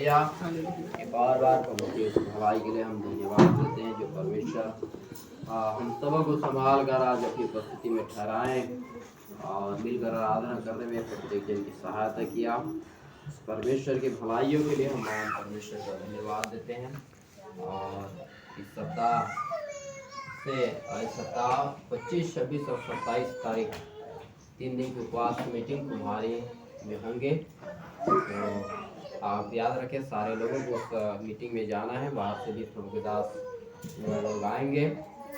Hallelujah. बार बार प्रभु की उस भलाई के लिए हम धन्यवाद देते हैं जो परमेश्वर हम सबों को संभाल कर आज अपनी उपस्थिति में ठहराएं और मिलकर आराधना करने में प्रत्येक जन की सहायता किया। परमेश्वर की भलाइयों के लिए हम महान परमेश्वर का धन्यवाद देते हैं। और इस सप्ताह से इस सप्ताह 25, 26 और 27 तारीख 3 दिन की उपवास मीटिंग तुम्हारी में होंगे। तो आप याद रखें सारे लोगों को उस मीटिंग में जाना है। बाहर से भी प्रभु के दास लोग आएंगे।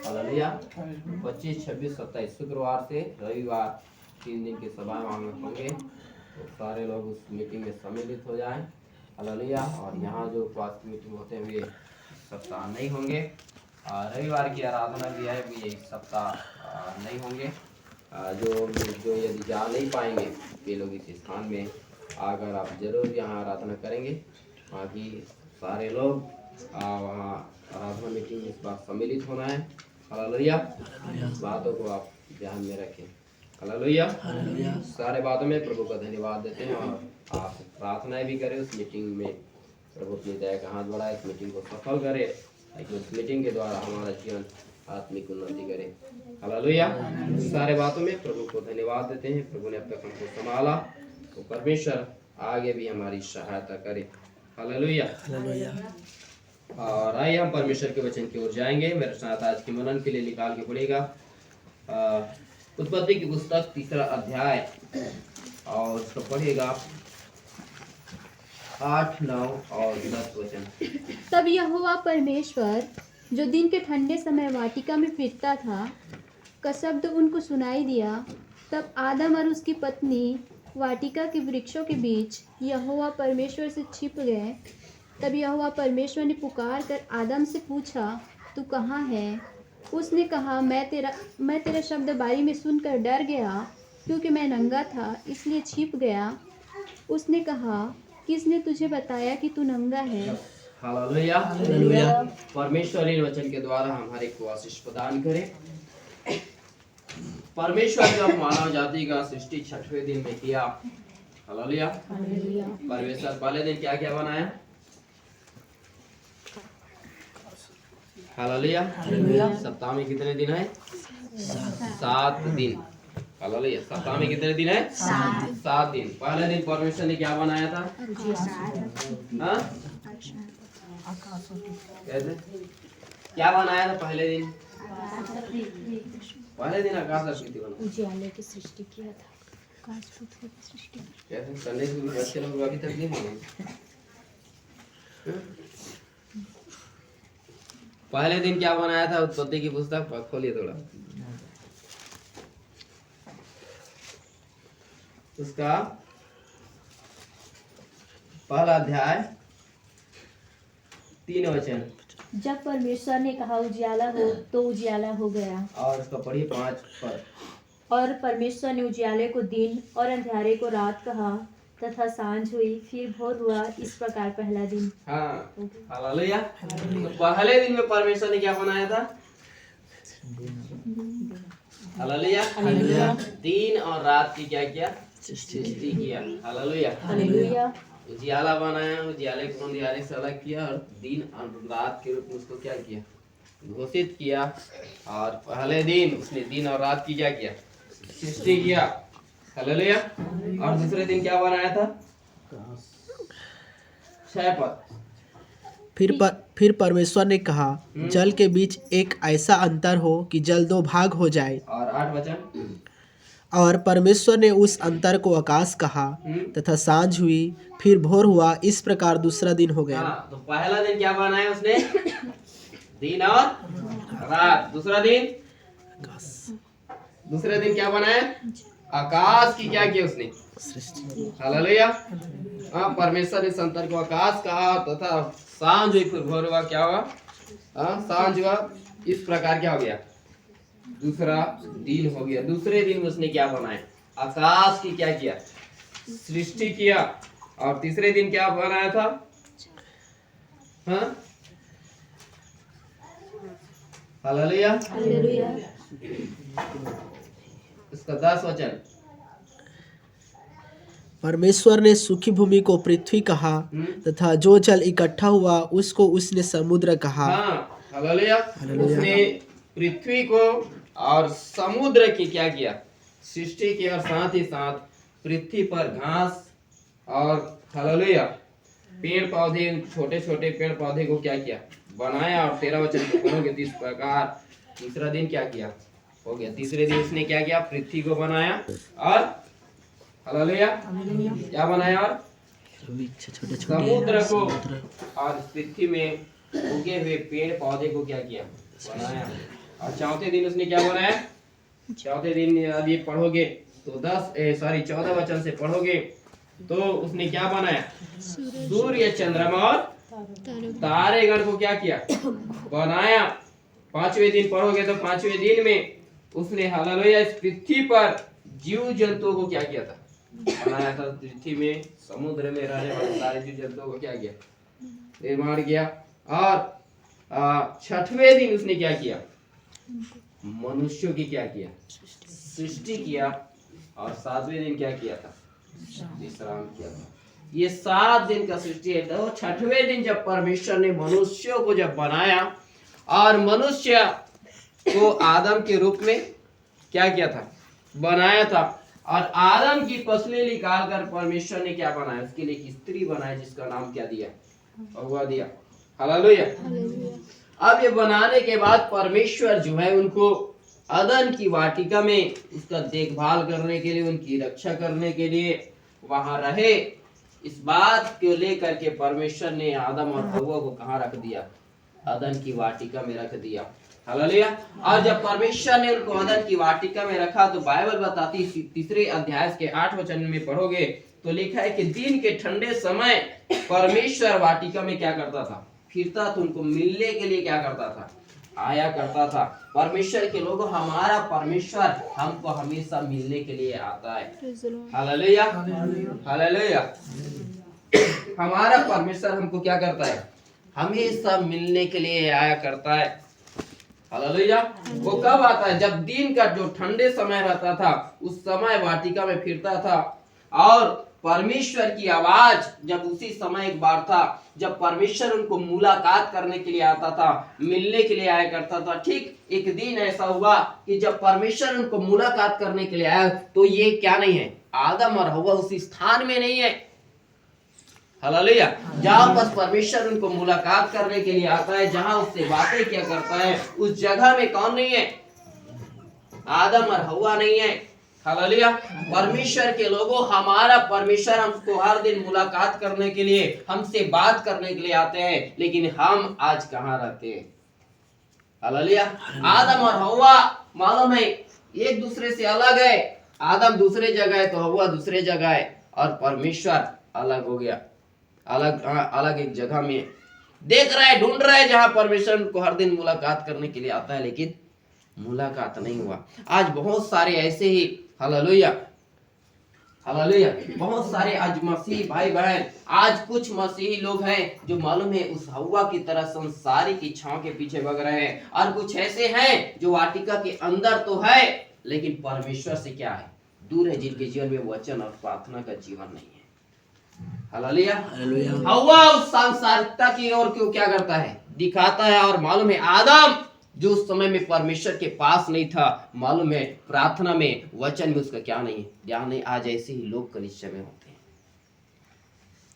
हालेलुया। 25, 26, 27 शुक्रवार से रविवार 3 दिन की सभा में होंगे। तो सारे लोग उस मीटिंग में सम्मिलित हो जाएं। हालेलुया। और यहाँ जो उपवास मीटिंग होते हैं वे इस सप्ताह नहीं होंगे। रविवार की आराधना भी है वे इस सप्ताह नहीं होंगे। जो यदि जा नहीं पाएंगे वे लोग इस स्थान में आकर आप जरूर यहाँ आराधना करेंगे। बाकी सारे लोग वहाँ आराधना मीटिंग में इस बार सम्मिलित होना है। हालेलुया। बातों को आप ध्यान में रखें। हालेलुया। सारे बातों में प्रभु का धन्यवाद देते हैं और आप प्रार्थनाएं भी करें उस मीटिंग में। प्रभु अपनी दया का हाथ बढ़ाए इस मीटिंग को सफल करे ताकि उस मीटिंग के द्वारा हमारा जीवन आत्मिक उन्नति करे। हालेलुया। सारे बातों में प्रभु को धन्यवाद देते हैं। प्रभु ने अब तक हमको संभाला तो परमेश्वर आगे भी हमारी सहायता करे। हालेलुया। और आइए हम परमेश्वर के वचन की ओर जाएंगे। मेरे साथ आज की मनन के लिए निकाल के पड़ेगा उत्पत्ति की पुस्तक 3 अध्याय और उसको पढ़ेगा 8, 9 और 10 वचन। तब यहोवा परमेश्वर जो दिन के ठंडे समय वाटिका में फिरता था का शब्द उनको सुनाई दिया। तब आदम और उसकी पत्नी वाटिका के वृक्षों के बीच यहोवा परमेश्वर से छिप गए। तब यहोवा परमेश्वर ने पुकार कर आदम से पूछा, तू कहाँ है? उसने कहा, मैं तेरा शब्द बारी में सुनकर डर गया, क्योंकि मैं नंगा था इसलिए छिप गया। उसने कहा, किसने तुझे बताया कि तू नंगा है? हालेलुया। परमेश्वर इन वचन के द्वारा हमारे को आशीष प्रदान करे। परमेश्वर जब मानव जाति का सृष्टि 6वें दिन में किया। हालेलुया। परमेश्वर पहले दिन क्या क्या बनाया? हालेलुया। सप्ताह में कितने दिन है? 7 दिन। हालेलुया। सप्ताह में कितने दिन है? 7 दिन। पहले दिन परमेश्वर ने क्या बनाया था? क्या बनाया था पहले दिन? पहले दिन आकाश आकृति बना। उजियाले की सृष्टि किया था। आकाश पृथ्वी की सृष्टि। कैसे संडे स्कूल में बच्चे लोग अभी तक नहीं माने? पहले दिन क्या बनाया था? उत्पत्ति की पुस्तक खोलिए थोड़ा। उसका पहला अध्याय 3 वचन। जब परमेश्वर ने कहा उजियाला हो तो उजियाला हो गया। और उसका पढ़िए 5 पर। और परमेश्वर ने उजियाले को दिन और अंधेरे को रात कहा, तथा सांझ हुई, फिर भोर हुआ। इस प्रकार पहला दिन। हाँ। हालेलुया। तो पहले दिन में परमेश्वर ने क्या बनाया था? हालेलुया। दिन और रात की क्या किया? सृष्टि किया। हालेलुया। उजियाला बनाया, उजियाले को अंधेरे से अलग किया और दिन और रात के रूप में उसको क्या किया? घोषित किया। और पहले दिन उसने दिन और रात की क्या किया? सृष्टि किया। हालेलुया। और दूसरे दिन क्या बनाया था? 6 पद। फिर परमेश्वर ने कहा, जल के बीच एक ऐसा अंतर हो कि जल 2 भाग हो जाए। और 8 वचन। और परमेश्वर ने उस अंतर को आकाश कहा, तथा सांझ हुई, फिर भोर हुआ। इस प्रकार दूसरा दिन हो गया। हाँ, तो पहला दिन क्या बनाया उसने? दिन और रात। दूसरे दिन क्या बनाया? आकाश की क्या किया उसने? सृष्टि। हालेलुया। हाँ, परमेश्वर ने इस अंतर को आकाश कहा तथा सांझ हुई, फिर भोर हुआ। क्या हुआ? हाँ, सांझ हुआ। इस प्रकार क्या हो गया? दूसरा दिन हो गया। दूसरे दिन उसने क्या बनाया? आकाश की क्या किया? सृष्टि किया। और तीसरे दिन क्या बनाया था? हाँ, हालेलुया। इसका 10 वचन। परमेश्वर ने सूखी भूमि को पृथ्वी कहा तथा जो जल इकट्ठा हुआ उसको उसने समुद्र कहा। हाँ, हालेलुया। उसने पृथ्वी को और समुद्र की क्या किया, सृष्टि की, और साथ ही साथ पृथ्वी पर घास और हालेलुया पेड़ पौधे, छोटे छोटे पेड़ पौधे को क्या किया, बनाया। और 13 वचन को पढ़ोगे तो इस प्रकार तीसरा दिन क्या किया, हो गया। तीसरे दिन उसने क्या किया, पृथ्वी को बनाया और हालेलुया क्या बनाया, और समुद्र को और पृथ्वी में उगे हुए पेड़ पौधे को क्या किया, बनाया। और चौथे दिन उसने क्या बनाया, चौथे दिन यदि पढ़ोगे तो 14 वचन से पढ़ोगे तो उसने क्या बनाया, सूर्य चंद्रमा और तारेगण को क्या किया, बनाया। 5वें दिन पढ़ोगे तो 5वें दिन में उसने हालेलुया इस पृथ्वी पर जीव जंतुओं को क्या किया था, बनाया था। पृथ्वी में समुद्र में रहने वाले सारे जीव जंतुओं को क्या किया, निर्माण किया। और 6वें दिन उसने क्या किया, मनुष्यों की क्या किया, सृष्टि किया। और 7वें दिन क्या किया था, विश्राम किया था। ये 7 दिन का सृष्टि है। तो 6वें दिन जब परमेश्वर ने मनुष्यों को जब बनाया और मनुष्य को आदम के रूप में क्या किया था, बनाया था। और आदम की पसली निकाल कर परमेश्वर ने क्या बनाया, उसके लिए एक स्त्री बनाई जिसका नाम क्या दिया, हव्वा दिया। हालेलुया। अब ये बनाने के बाद परमेश्वर जो है उनको अदन की वाटिका में उसका देखभाल करने के लिए, उनकी रक्षा करने के लिए वहां रहे। इस बात को लेकर के परमेश्वर ने आदम और हव्वा को कहाँ रख दिया, अदन की वाटिका में रख दिया। हालेलुया। और जब परमेश्वर ने उनको अदन की वाटिका में रखा तो बाइबल बताती, 3 अध्याय के 8 वचन में पढ़ोगे तो लिखा है कि दिन के ठंडे समय परमेश्वर वाटिका में क्या करता था, फिरता था, उनको मिलने के लिए क्या करता था, आया करता था। परमेश्वर के लोगों, हमारा परमेश्वर हमको हमेशा मिलने के लिए आता है। Hallelujah, hallelujah. हमारा परमेश्वर हमको क्या करता है, हमेशा मिलने के लिए आया करता है। हालेलुया। वो कब आता है, जब दिन का जो ठंडे समय रहता था उस समय वाटिका में फिरता था। और परमेश्वर की आवाज जब उसी समय एक बार था जब परमेश्वर उनको मुलाकात करने के लिए आता था, मिलने के लिए आया करता था। ठीक एक दिन ऐसा हुआ कि जब परमेश्वर उनको मुलाकात करने के लिए आया तो ये क्या नहीं है, आदम और हव्वा उसी स्थान में नहीं है। हालेलुया। जहां बस परमेश्वर उनको मुलाकात करने के लिए आता है, जहां उससे बातें क्या करता है, उस जगह में कौन नहीं है, आदम और हव्वा नहीं है। हालेलुया। परमेश्वर के लोगों, हमारा परमेश्वर हमको हर दिन मुलाकात करने के लिए, हमसे बात करने के लिए आते हैं, लेकिन हम आज कहाँ रहते हैं। हालेलुया। आदम और हव्वा मालूम है एक दूसरे से अलग है। आदम दूसरे जगह है तो हव्वा दूसरे जगह है, और परमेश्वर अलग हो गया, अलग एक जगह में देख रहा है, ढूंढ रहा है जहां परमेश्वर को हर दिन मुलाकात करने के लिए आता है, लेकिन मुलाकात नहीं हुआ। आज बहुत सारे ऐसे ही, हालेलुया, हालेलुया, बहुत सारे आज मसीही भाई बहन, आज कुछ मसीही लोग हैं जो मालूम है उस हव्वा की तरह संसारिक इच्छाओं के पीछे भाग रहे हैं, और कुछ ऐसे हैं जो वाटिका के अंदर तो है लेकिन परमेश्वर से क्या है, दूर है, जिनके जीवन में वचन और प्रार्थना का जीवन नहीं है। हालेलुया। हव्वा उस सांसारिकता की ओर क्यों क्या करता है, दिखाता है। और मालूम है आदम जो उस समय में परमेश्वर के पास नहीं था, मालूम है प्रार्थना में, वचन में उसका क्या नहीं है, ध्यान नहीं। आज ऐसे ही लोग कलीसिया में होते हैं,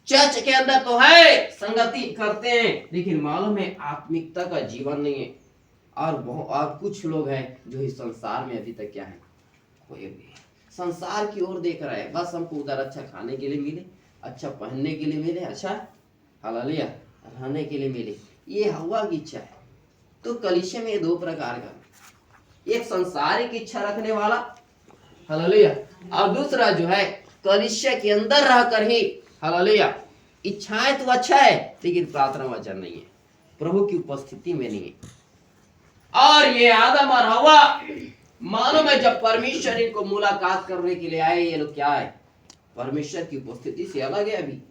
चर्च के अंदर तो है, संगति करते हैं, लेकिन मालूम है आत्मिकता का जीवन नहीं है। और कुछ लोग हैं जो इस संसार में अभी तक क्या है, खोए हुए हैं, संसार की ओर देख रहे हैं। बस हमको उधर अच्छा खाने के लिए मिले, अच्छा पहनने के लिए मिले, अच्छा हालेलुया रहने के लिए मिले, ये हव्वा की इच्छा है। तो कलीसिया में ये 2 प्रकार का, एक संसारिक इच्छा रखने वाला, हालेलुया, और दूसरा जो है कलीसिया के अंदर रहकर ही, हालेलुया, इच्छाएं तो अच्छा है लेकिन प्रार्थना वचन नहीं है, प्रभु की उपस्थिति में नहीं है। और ये आदम और हव्वा मालूम है जब परमेश्वर इनको मुलाकात करने के लिए आए, ये लोग क्या है, परमेश्वर की उपस्थिति से अलग है अभी।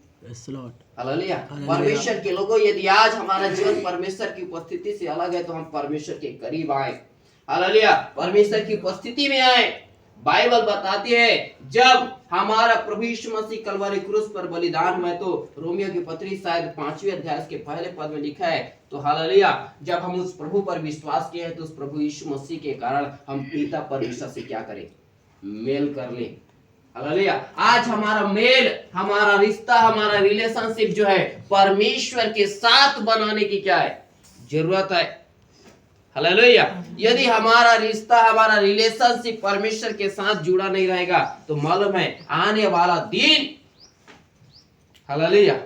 हालेलुया। परमेश्वर के लोगों, यदि आज हमारा जीवन परमेश्वर की उपस्थिति से अलग है तो हम परमेश्वर के करीब आए। हालेलुया। परमेश्वर की उपस्थिति में आए, बाइबल बताती है जब हमारा प्रभु यीशु मसीह कलवरी क्रूस पर बलिदान हुआ, तो रोमियो की पत्री शायद 5वें अध्याय के पहले पद में लिखा है, तो हालेलुया, जब हम उस प्रभु पर विश्वास किए हैं तो उस प्रभु यीशु मसीह के कारण हम पिता परमेश्वर से क्या करें, मेल कर ले। हालेलुया, आज हमारा मेल, हमारा रिश्ता, हमारा रिलेशनशिप जो है परमेश्वर के साथ बनाने की क्या है, जरूरत है। हालेलुया, यदि हमारा रिश्ता, हमारा रिलेशनशिप परमेश्वर के साथ जुड़ा नहीं रहेगा तो मालूम है आने वाला दिन, हालेलुया,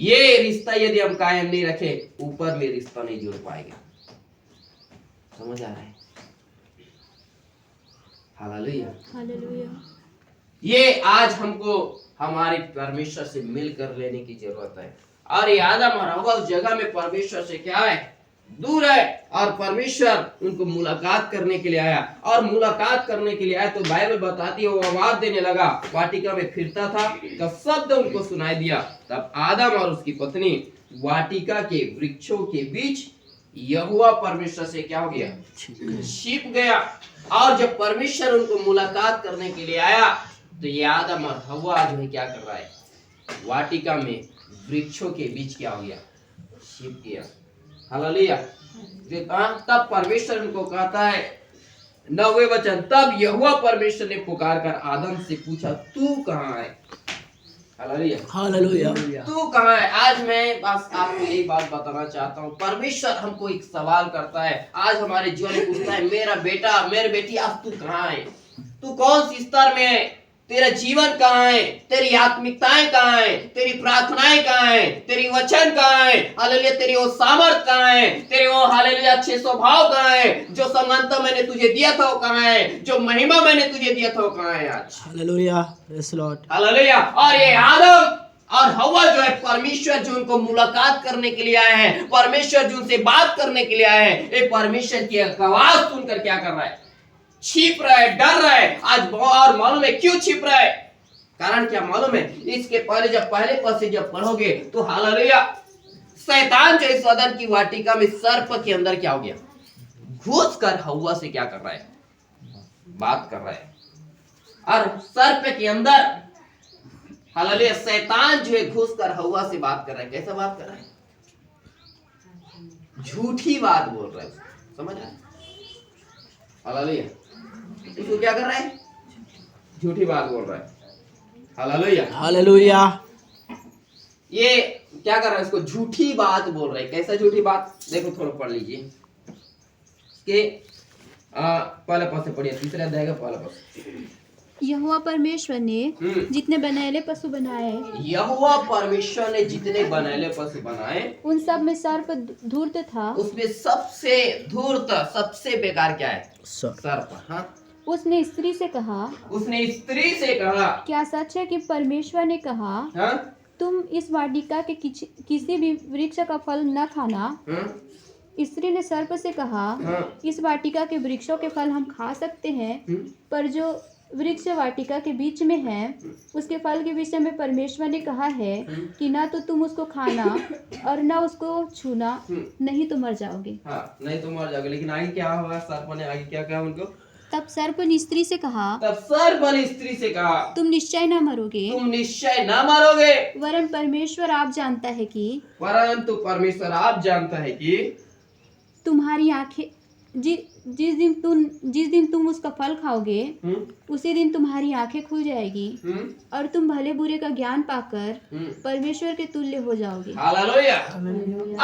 ये रिश्ता यदि हम कायम नहीं रखे, ऊपर में रिश्ता नहीं जुड़ पाएगा। समझ आ रहा है? Hallelujah, hallelujah. ये आज हमको हमारे परमेश्वर से मिल कर लेने की जरूरत है। और ये आदम और हव्वा उस जगह में परमेश्वर से क्या है, दूर है, और परमेश्वर उनको मुलाकात करने के लिए आया। और मुलाकात करने के लिए आया तो बाइबल बताती है वो आवाज देने लगा, वाटिका में फिरता था, तब शब्द उनको सुनाई दिया। तब आदम और उसकी पत्नी वाटिका के वृक्षों के बीच यहोवा परमेश्वर से क्या हो गया, छिप गया। और जब परमेश्वर उनको मुलाकात करने के लिए आया तो ये आदम और हव्वा जो है क्या कर रहा है, वाटिका में वृक्षों के बीच क्या हो गया, छिप गया। हालेलुया, तब परमेश्वर उनको कहता है, 9वें वचन, तब यहोवा परमेश्वर ने पुकार कर आदम से पूछा, तू कहाँ है। Hallelujah, hallelujah. तू कहाँ है। आज मैं बस आपको यही बात बताना चाहता हूँ, परमेश्वर हमको एक सवाल करता है, आज हमारे जीवन में पूछता है, मेरा बेटा, मेरी बेटी, आज तू कहाँ है, तू कौन सी स्तर में है, तेरा जीवन कहाँ है, तेरी आत्मिकताएं कहाँ है, तेरी प्रार्थनाएं कहाँ है, तेरी वचन कहाँ है, हालेलुया, तेरी वो सामर्थ कहाँ है, तेरे वो हालेलुया अच्छे स्वभाव कहाँ है, जो समानता मैंने तुझे दिया था वो कहाँ है, जो महिमा मैंने तुझे दिया था वो कहाँ है आज। Hallelujah, praise Lord. हालेलुया। और ये आदम और हव्वा जो है परमेश्वर जो उनको मुलाकात करने के लिए आए हैं, परमेश्वर जो उनसे बात करने के लिए आए हैं, ये परमेश्वर की आवाज सुनकर क्या कर रहा है, छिप रहा है, डर रहा है। आज और मालूम है क्यों छिप रहा है, कारण क्या मालूम है, इसके पहले जब पहले पद से जब पढ़ोगे तो हालेलुया, शैतान जो इस अदन की वाटिका में सर्प के अंदर क्या हो गया, घुस कर हव्वा से क्या कर रहा है, बात कर रहा है। और सर्प के अंदर हालेलुया शैतान जो है घुस कर हव्वा से बात कर रहा है। कैसा बात कर रहा है, झूठी बात बोल रहा है, समझ रहा है। हालेलुया, इसको क्या कर रहा है, झूठी बात बोल रहा है। Hallelujah, hallelujah. ये क्या कर रहा है, इसको झूठी बात बोल रहा है। कैसा झूठी बात, देखो थोड़ा पढ़ लीजिए इसके पहले पद से पढ़िए, तीसरे अध्याय का पहला पद। यहोवा परमेश्वर ने जितने बनैले पशु बनाए, यहोवा परमेश्वर ने जितने बनैले पशु बनाए, उन सब में सर्प धूर्त था, उसमें सबसे धूर्त, सबसे बेकार क्या है, सर्प। हाँ, उसने स्त्री से कहा, उसने स्त्री से कहा, क्या सच है कि परमेश्वर ने कहा, हाँ, तुम इस वाटिका के किसी भी वृक्ष का फल न खाना। हाँ, स्त्री ने सर्प से कहा, हाँ, इस वाटिका के वृक्षों के फल हम खा सकते हैं, पर जो वृक्ष वाटिका के बीच में है उसके फल के विषय में परमेश्वर ने कहा है कि ना तो तुम उसको खाना और ना उसको छूना, नहीं तो मर जाओगे। हाँ, नहीं तो मर जाओगे। लेकिन आगे क्या हुआ, सर्प ने आगे क्या कहा उनको, तब सर्प ने स्त्री से कहा, तब सर्प ने स्त्री से कहा, तुम निश्चय न मरोगे, तुम निश्चय न मरोगे, वरन परमेश्वर आप जानता है कि, परंतु परमेश्वर आप जानता है कि तुम्हारी आंखें जिस दिन तुम उसका फल खाओगे उसी दिन तुम्हारी आंखें खुल जाएगी और तुम भले बुरे का ज्ञान पाकर परमेश्वर के तुल्य हो जाओगे। हालेलुया।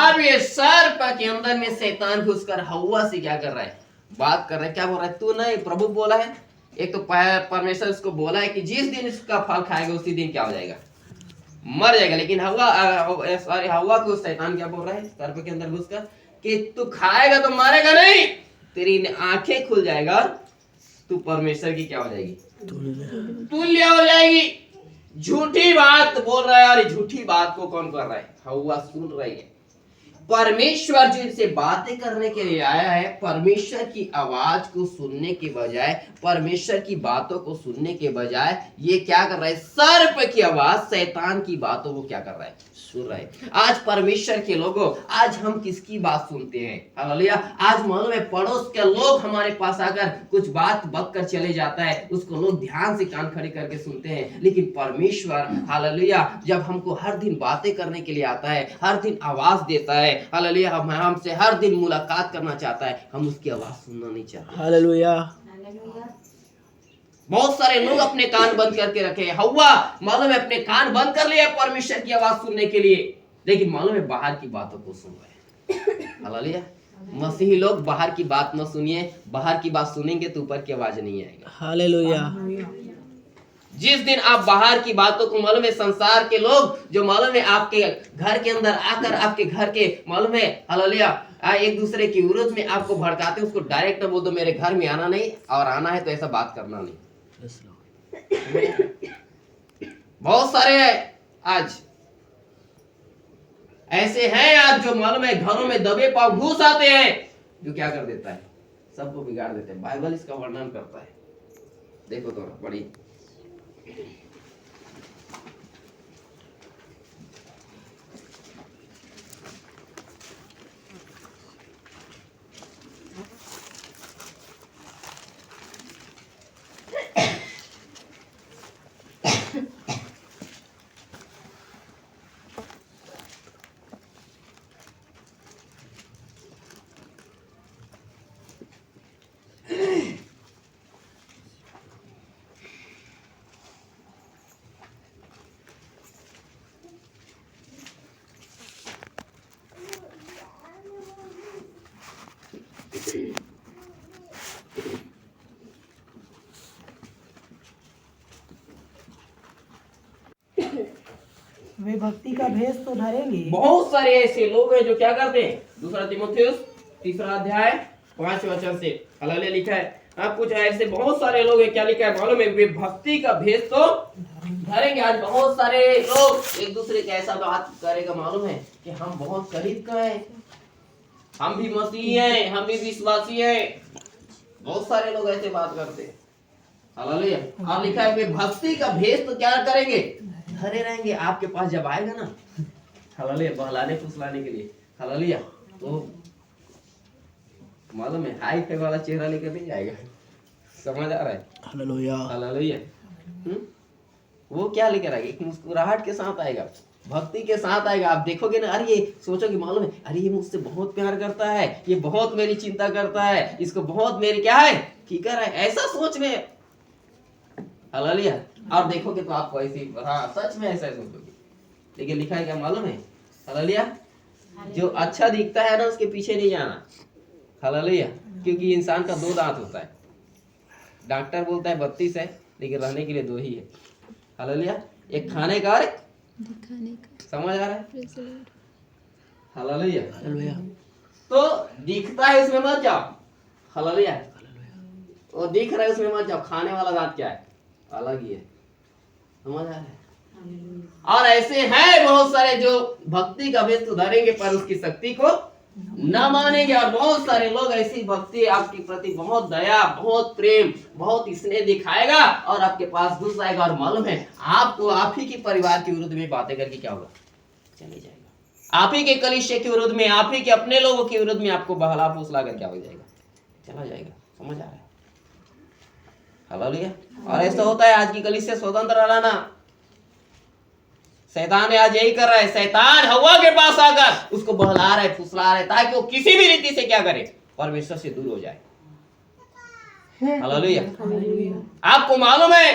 अब ये सर्प के अंदर में शैतान घुसकर हव्वा से क्या कर रहा है, बात कर रहा है। क्या बोल रहा है, तू नहीं, प्रभु बोला है, एक तो परमेश्वर उसको बोला है कि जिस दिन इसका फल खाएगा उसी दिन क्या हो जाएगा, मर जाएगा। लेकिन हव्वा को शैतान क्या बोल रहा है, सर्प के अंदर घुसकर कि तू खाएगा तो मरेगा नहीं, तेरी आंखें खुल जाएगा, तू परमेश्वर की क्या हो जाएगी, तुल्य हो जाएगी। झूठी बात बोल रहा है, और झूठी बात को कौन कर रहा है, हव्वा सुन रही है। परमेश्वर जो इनसे बातें करने के लिए आया है, परमेश्वर की आवाज को सुनने के बजाय, परमेश्वर की बातों को सुनने के बजाय ये क्या कर रहा है, सर्प की आवाज, शैतान की बातों को क्या कर रहा है, सुन रहा है। आज परमेश्वर के लोगों, आज हम किसकी बात सुनते हैं? हालेलुया। आज मालूम है पड़ोस के लोग हमारे पास आकर कुछ बात बक कर चले जाता है, उसको लोग ध्यान से कान खड़े करके सुनते हैं, लेकिन परमेश्वर हालेलुया जब हमको हर दिन बातें करने के लिए आता है, हर दिन आवाज देता है, हालेलुया हमसे हर दिन मुलाकात करना चाहता है, हम उसकी आवाज सुनना नहीं चाहते। हालेलुया। बहुत सारे लोग अपने कान बंद करके रखे हैं। हव्वा मालूम है अपने कान बंद कर लिया परमेश्वर की आवाज सुनने के लिए, लेकिन मालूम है बाहर की बातों को सुन रहे हैं। हालेलुया। मसीही लोग बाहर की बात न सुनिए, बाहर की बात सुनेंगे तो ऊपर की आवाज नहीं आएगा। हालेलुया। जिस दिन आप बाहर की बातों को, मालूम है संसार के लोग जो मालूम है आपके घर के अंदर आकर आपके घर के मालूम है हालेलुया एक दूसरे के विरोध में आपको भड़काते, उसको डायरेक्ट बोल दो मेरे घर में आना नहीं, और आना है तो ऐसा बात करना नहीं। बहुत सारे आज ऐसे हैं आज जो मालूम है घरों में दबे पांव घुस आते हैं, जो क्या कर देता है, सबको बिगाड़ देते हैं। बाइबल इसका वर्णन करता है, देखो तो बड़ी वे भक्ति का भेष तो धरेंगे। बहुत सारे ऐसे लोग हैं जो क्या करते हैं, दूसरा तीमुथियुस 3 अध्याय 5 वचन से हालेलुया लिखा है। आप कुछ ऐसे बहुत सारे लोग हैं, क्या लिखा है मालूम है, वे भक्ति का भेष तो धरेंगे। आज बहुत सारे लोग एक दूसरे के ऐसा बात करेगा मालूम है कि हम बहुत करीब का है, हम भी मसीह हैं, हम भी विश्वासी हैं। बहुत सारे लोग ऐसे बात करते हैं। हालेलुया। और लिखा है वे भक्ति का भेष तो क्या करेंगे, धरे रहेंगे। आपके पास जब आएगा ना हालेलुया बहलाने फुसलाने के लिए, हालेलुया तो मालूम है हाई फाई वाला चेहरा लेकर नहीं जाएगा, समझ आ रहा है? हालेलुया। हालेलुया। वो क्या लेकर आएगा, एक मुस्कुराहट के साथ आएगा, भक्ति के साथ आएगा। आप देखोगे ना, अरे ये सोचोगे मालूम है, अरे ये मुझसे बहुत प्यार करता है, ये बहुत मेरी चिंता करता है, इसको बहुत मेरी क्या है फिकर है, ऐसा सोच में हालेलुया। आप देखोगे तो आपको ऐसी, हाँ सच में ऐसा सोचोगे। लेकिन लिखा है क्या मालूम है, हालेलुया जो अच्छा दिखता है ना उसके पीछे नहीं जाना। हालेलुया। क्योंकि इंसान का 2 दांत होता है, डॉक्टर बोलता है 32 है, लेकिन रहने के लिए 2 ही है। हालेलुया। एक खाने का और दिखाने का। समझ आ रहा है? Praise the Lord. Hallelujah. Hallelujah. तो दिखता है उसमें मत जाओ, हालेलुया वो दिख रहा है उसमें मत जाओ। खाने वाला दांत क्या है, अलग ही है, समझ आ रहा है? और ऐसे हैं बहुत सारे जो भक्ति का भेष तो धरेंगे पर उसकी शक्ति को न मानेंगे। और बहुत सारे लोग ऐसी भक्ति आपके प्रति बहुत दया, बहुत प्रेम, बहुत स्नेह दिखाएगा और आपके पास घुस आएगा, और मालूम है आपको आप ही के परिवार के विरुद्ध में बातें करके क्या होगा, चले जाएगा। आप ही के कलीसिया के विरुद्ध में, आप ही के अपने लोगों के विरुद्ध में आपको बहला फुसला कर क्या हो जाएगा, चला जाएगा। समझ आ रहा है? हालेलुया। और ऐसा होता है आज की कलीसिया स्वतंत्र रहना, शैतान आज यही कर रहा है। शैतान हवा के पास आकर उसको बहला रहा है, फुसला रहा है, ताकि वो किसी भी रीति से क्या करे, परमेश्वर से दूर हो जाए। हालेलुया। आपको मालूम है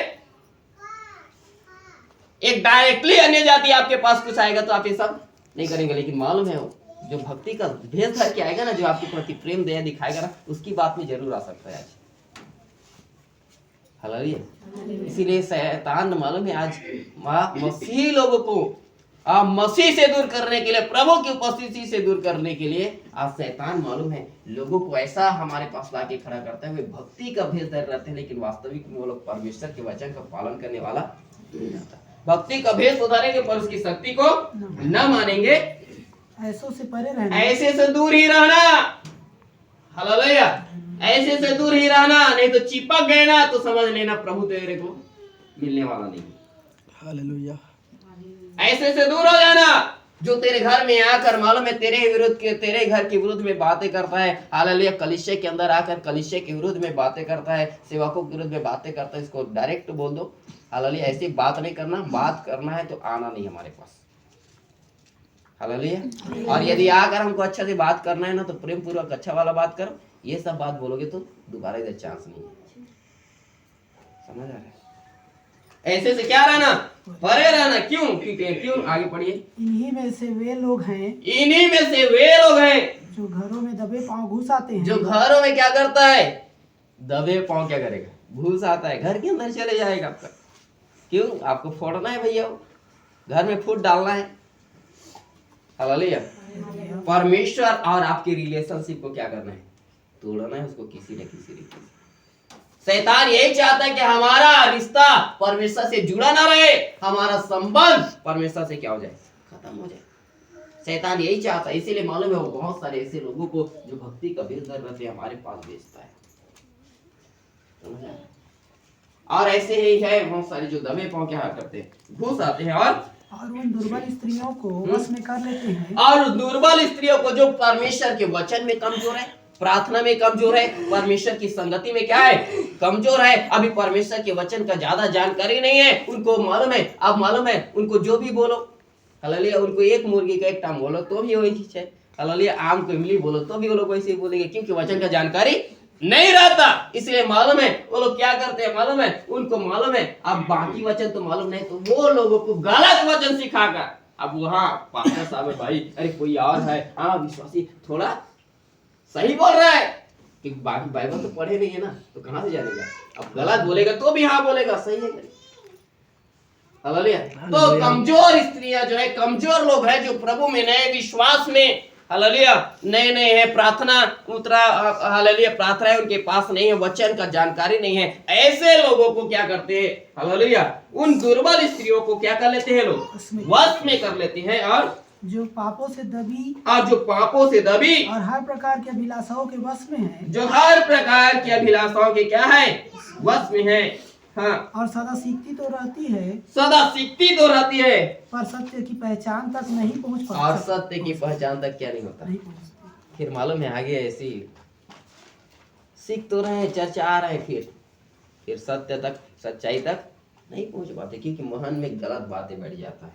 एक डायरेक्टली अन्य जाति आपके पास कुछ आएगा तो आप ये सब नहीं करेंगे, लेकिन मालूम है जो भक्ति का भेष धर के आएगा ना, जो आपके प्रति प्रेम दया दिखाएगा ना, उसकी बात में जरूर आ सकता है आज। हालेलुया। इसीलिए शैतान मालूम है आज मसीही लोगों को मसीह से दूर करने के लिए, प्रभु की उपस्थिति से दूर करने के लिए आज शैतान मालूम है लोगों को ऐसा हमारे पास लाके खड़ा करता है। वे भक्ति का भेष धर रहते हैं, लेकिन वास्तविक में वो लोग परमेश्वर के वचन का पालन करने वाला नहीं रहता। भक्ति का भेष उतारेंगे पर उसकी शक्ति को न मानेंगे। ऐसों से परे रहना, ऐसे से दूर ही रहना। हालेलुया। ऐसे से दूर ही रहना, नहीं तो चिपक गए ना तो समझ लेना प्रभु तेरे को मिलने वाला नहीं। हालेलुया। ऐसे से दूर हो जाना जो तेरे घर में आकर मालूम है तेरे घर के विरुद्ध में बातें करता है। हालेलुया। कलीसिया के अंदर आकर कलीसिया के विरुद्ध में बातें करता है, सेवकों के विरुद्ध में बातें करता है, इसको डायरेक्ट बोल दो। हालेलुया। ऐसी बात नहीं करना, बात करना है तो आना नहीं हमारे पास। हालेलुया। और यदि आकर हमको अच्छा से बात करना है ना तो प्रेम पूर्वक अच्छा वाला बात करो। ये सब बात बोलोगे तो दोबारा इधर चांस नहीं है। समझ आ रहा है? ऐसे से क्या रहना, परे रहना। क्यों? क्यों? आगे पढ़िए। इन्हीं में से वे लोग हैं, इन्हीं में से वे लोग हैं जो घरों में दबे पांव घुस आते हैं, जो घरों में क्या करता है, दबे पांव क्या करेगा, घुस आता है, घर के अंदर चले जाएगा आपका। क्यों? आपको फोड़ना है भैया, घर में फूट डालना है। हालेलुया। परमेश्वर और आपके रिलेशनशिप को क्या करना है, तोड़ना है उसको किसी न किसी रीति से। शैतान यही चाहता है कि हमारा रिश्ता परमेश्वर से जुड़ा ना रहे, हमारा संबंध परमेश्वर से क्या हो जाए, खत्म हो जाए। शैतान यही चाहता है, इसीलिए मालूम है वो बहुत सारे ऐसे लोगों को जो भक्ति का भेद करते हमारे पास भेजता है। और ऐसे ही है बहुत सारे जो दबे पांव क्या करते हैं, घुस आते हैं और उन दुर्बल स्त्रियों को वश में कर लेते हैं। और दुर्बल स्त्रियों को जो परमेश्वर के वचन में कमजोर है, प्रार्थना में कमजोर है, परमेश्वर की संगति में क्या है, कमजोर है, अभी परमेश्वर के वचन का ज्यादा जानकारी नहीं है, उनको मालूम है, अब मालूम है उनको जो भी बोलो, हालेलुया, उनको एक मुर्गी का एक टांग बोलो तो भी वही चीज है, हालेलुया, आम को इमली बोलो तो भी वो लोग वैसे ही बोलेंगे, क्योंकि वचन का जानकारी नहीं रहता। इसलिए मालूम है वो लोग क्या करते हैं, मालूम है उनको मालूम है, अब बाकी वचन तो मालूम नहीं, तो वो लोगों को गलत वचन सिखाकर, अब वहाँ पास्टर साहब है भाई, अरे कोई और है, हाँ विश्वासी थोड़ा सही बोल रहा है, क्योंकि बाकी बाइबल तो पढ़े नहीं है ना, तो कहाँ से जानेगा, अब गलत बोलेगा तो भी हाँ बोलेगा, सही है। हालेलुया। तो कमजोर स्त्रियां जो है, कमजोर लोग हैं जो प्रभु में नए विश्वास में, हालेलुया, नए है, प्रार्थना उतरा, हालेलुया, प्रार्थना है उनके पास नहीं है, वचन का जानकारी नहीं है, ऐसे लोगों को क्या करते हैं, हालेलुया, उन दुर्बल स्त्रियों को क्या कर लेते हैं लोग, वश में कर लेते हैं, और जो पापों से दबी और हर प्रकार के अभिलाषाओं के वश में है, जो हर प्रकार की अभिलाषाओं के क्या है, वश में है। हाँ। और सदा सीखती तो रहती है, पर सत्य की पहचान तक नहीं पहुंच पाती। और सत्य की पहचान तक क्या नहीं होता, नहीं पहुंच पाती। फिर मालूम है आगे ऐसी सीख तो रहे हैं, चर्चा आ रहे हैं, फिर सत्य तक, सच्चाई तक नहीं पहुंच पाते, क्योंकि मन में गलत बातें बैठ जाता है।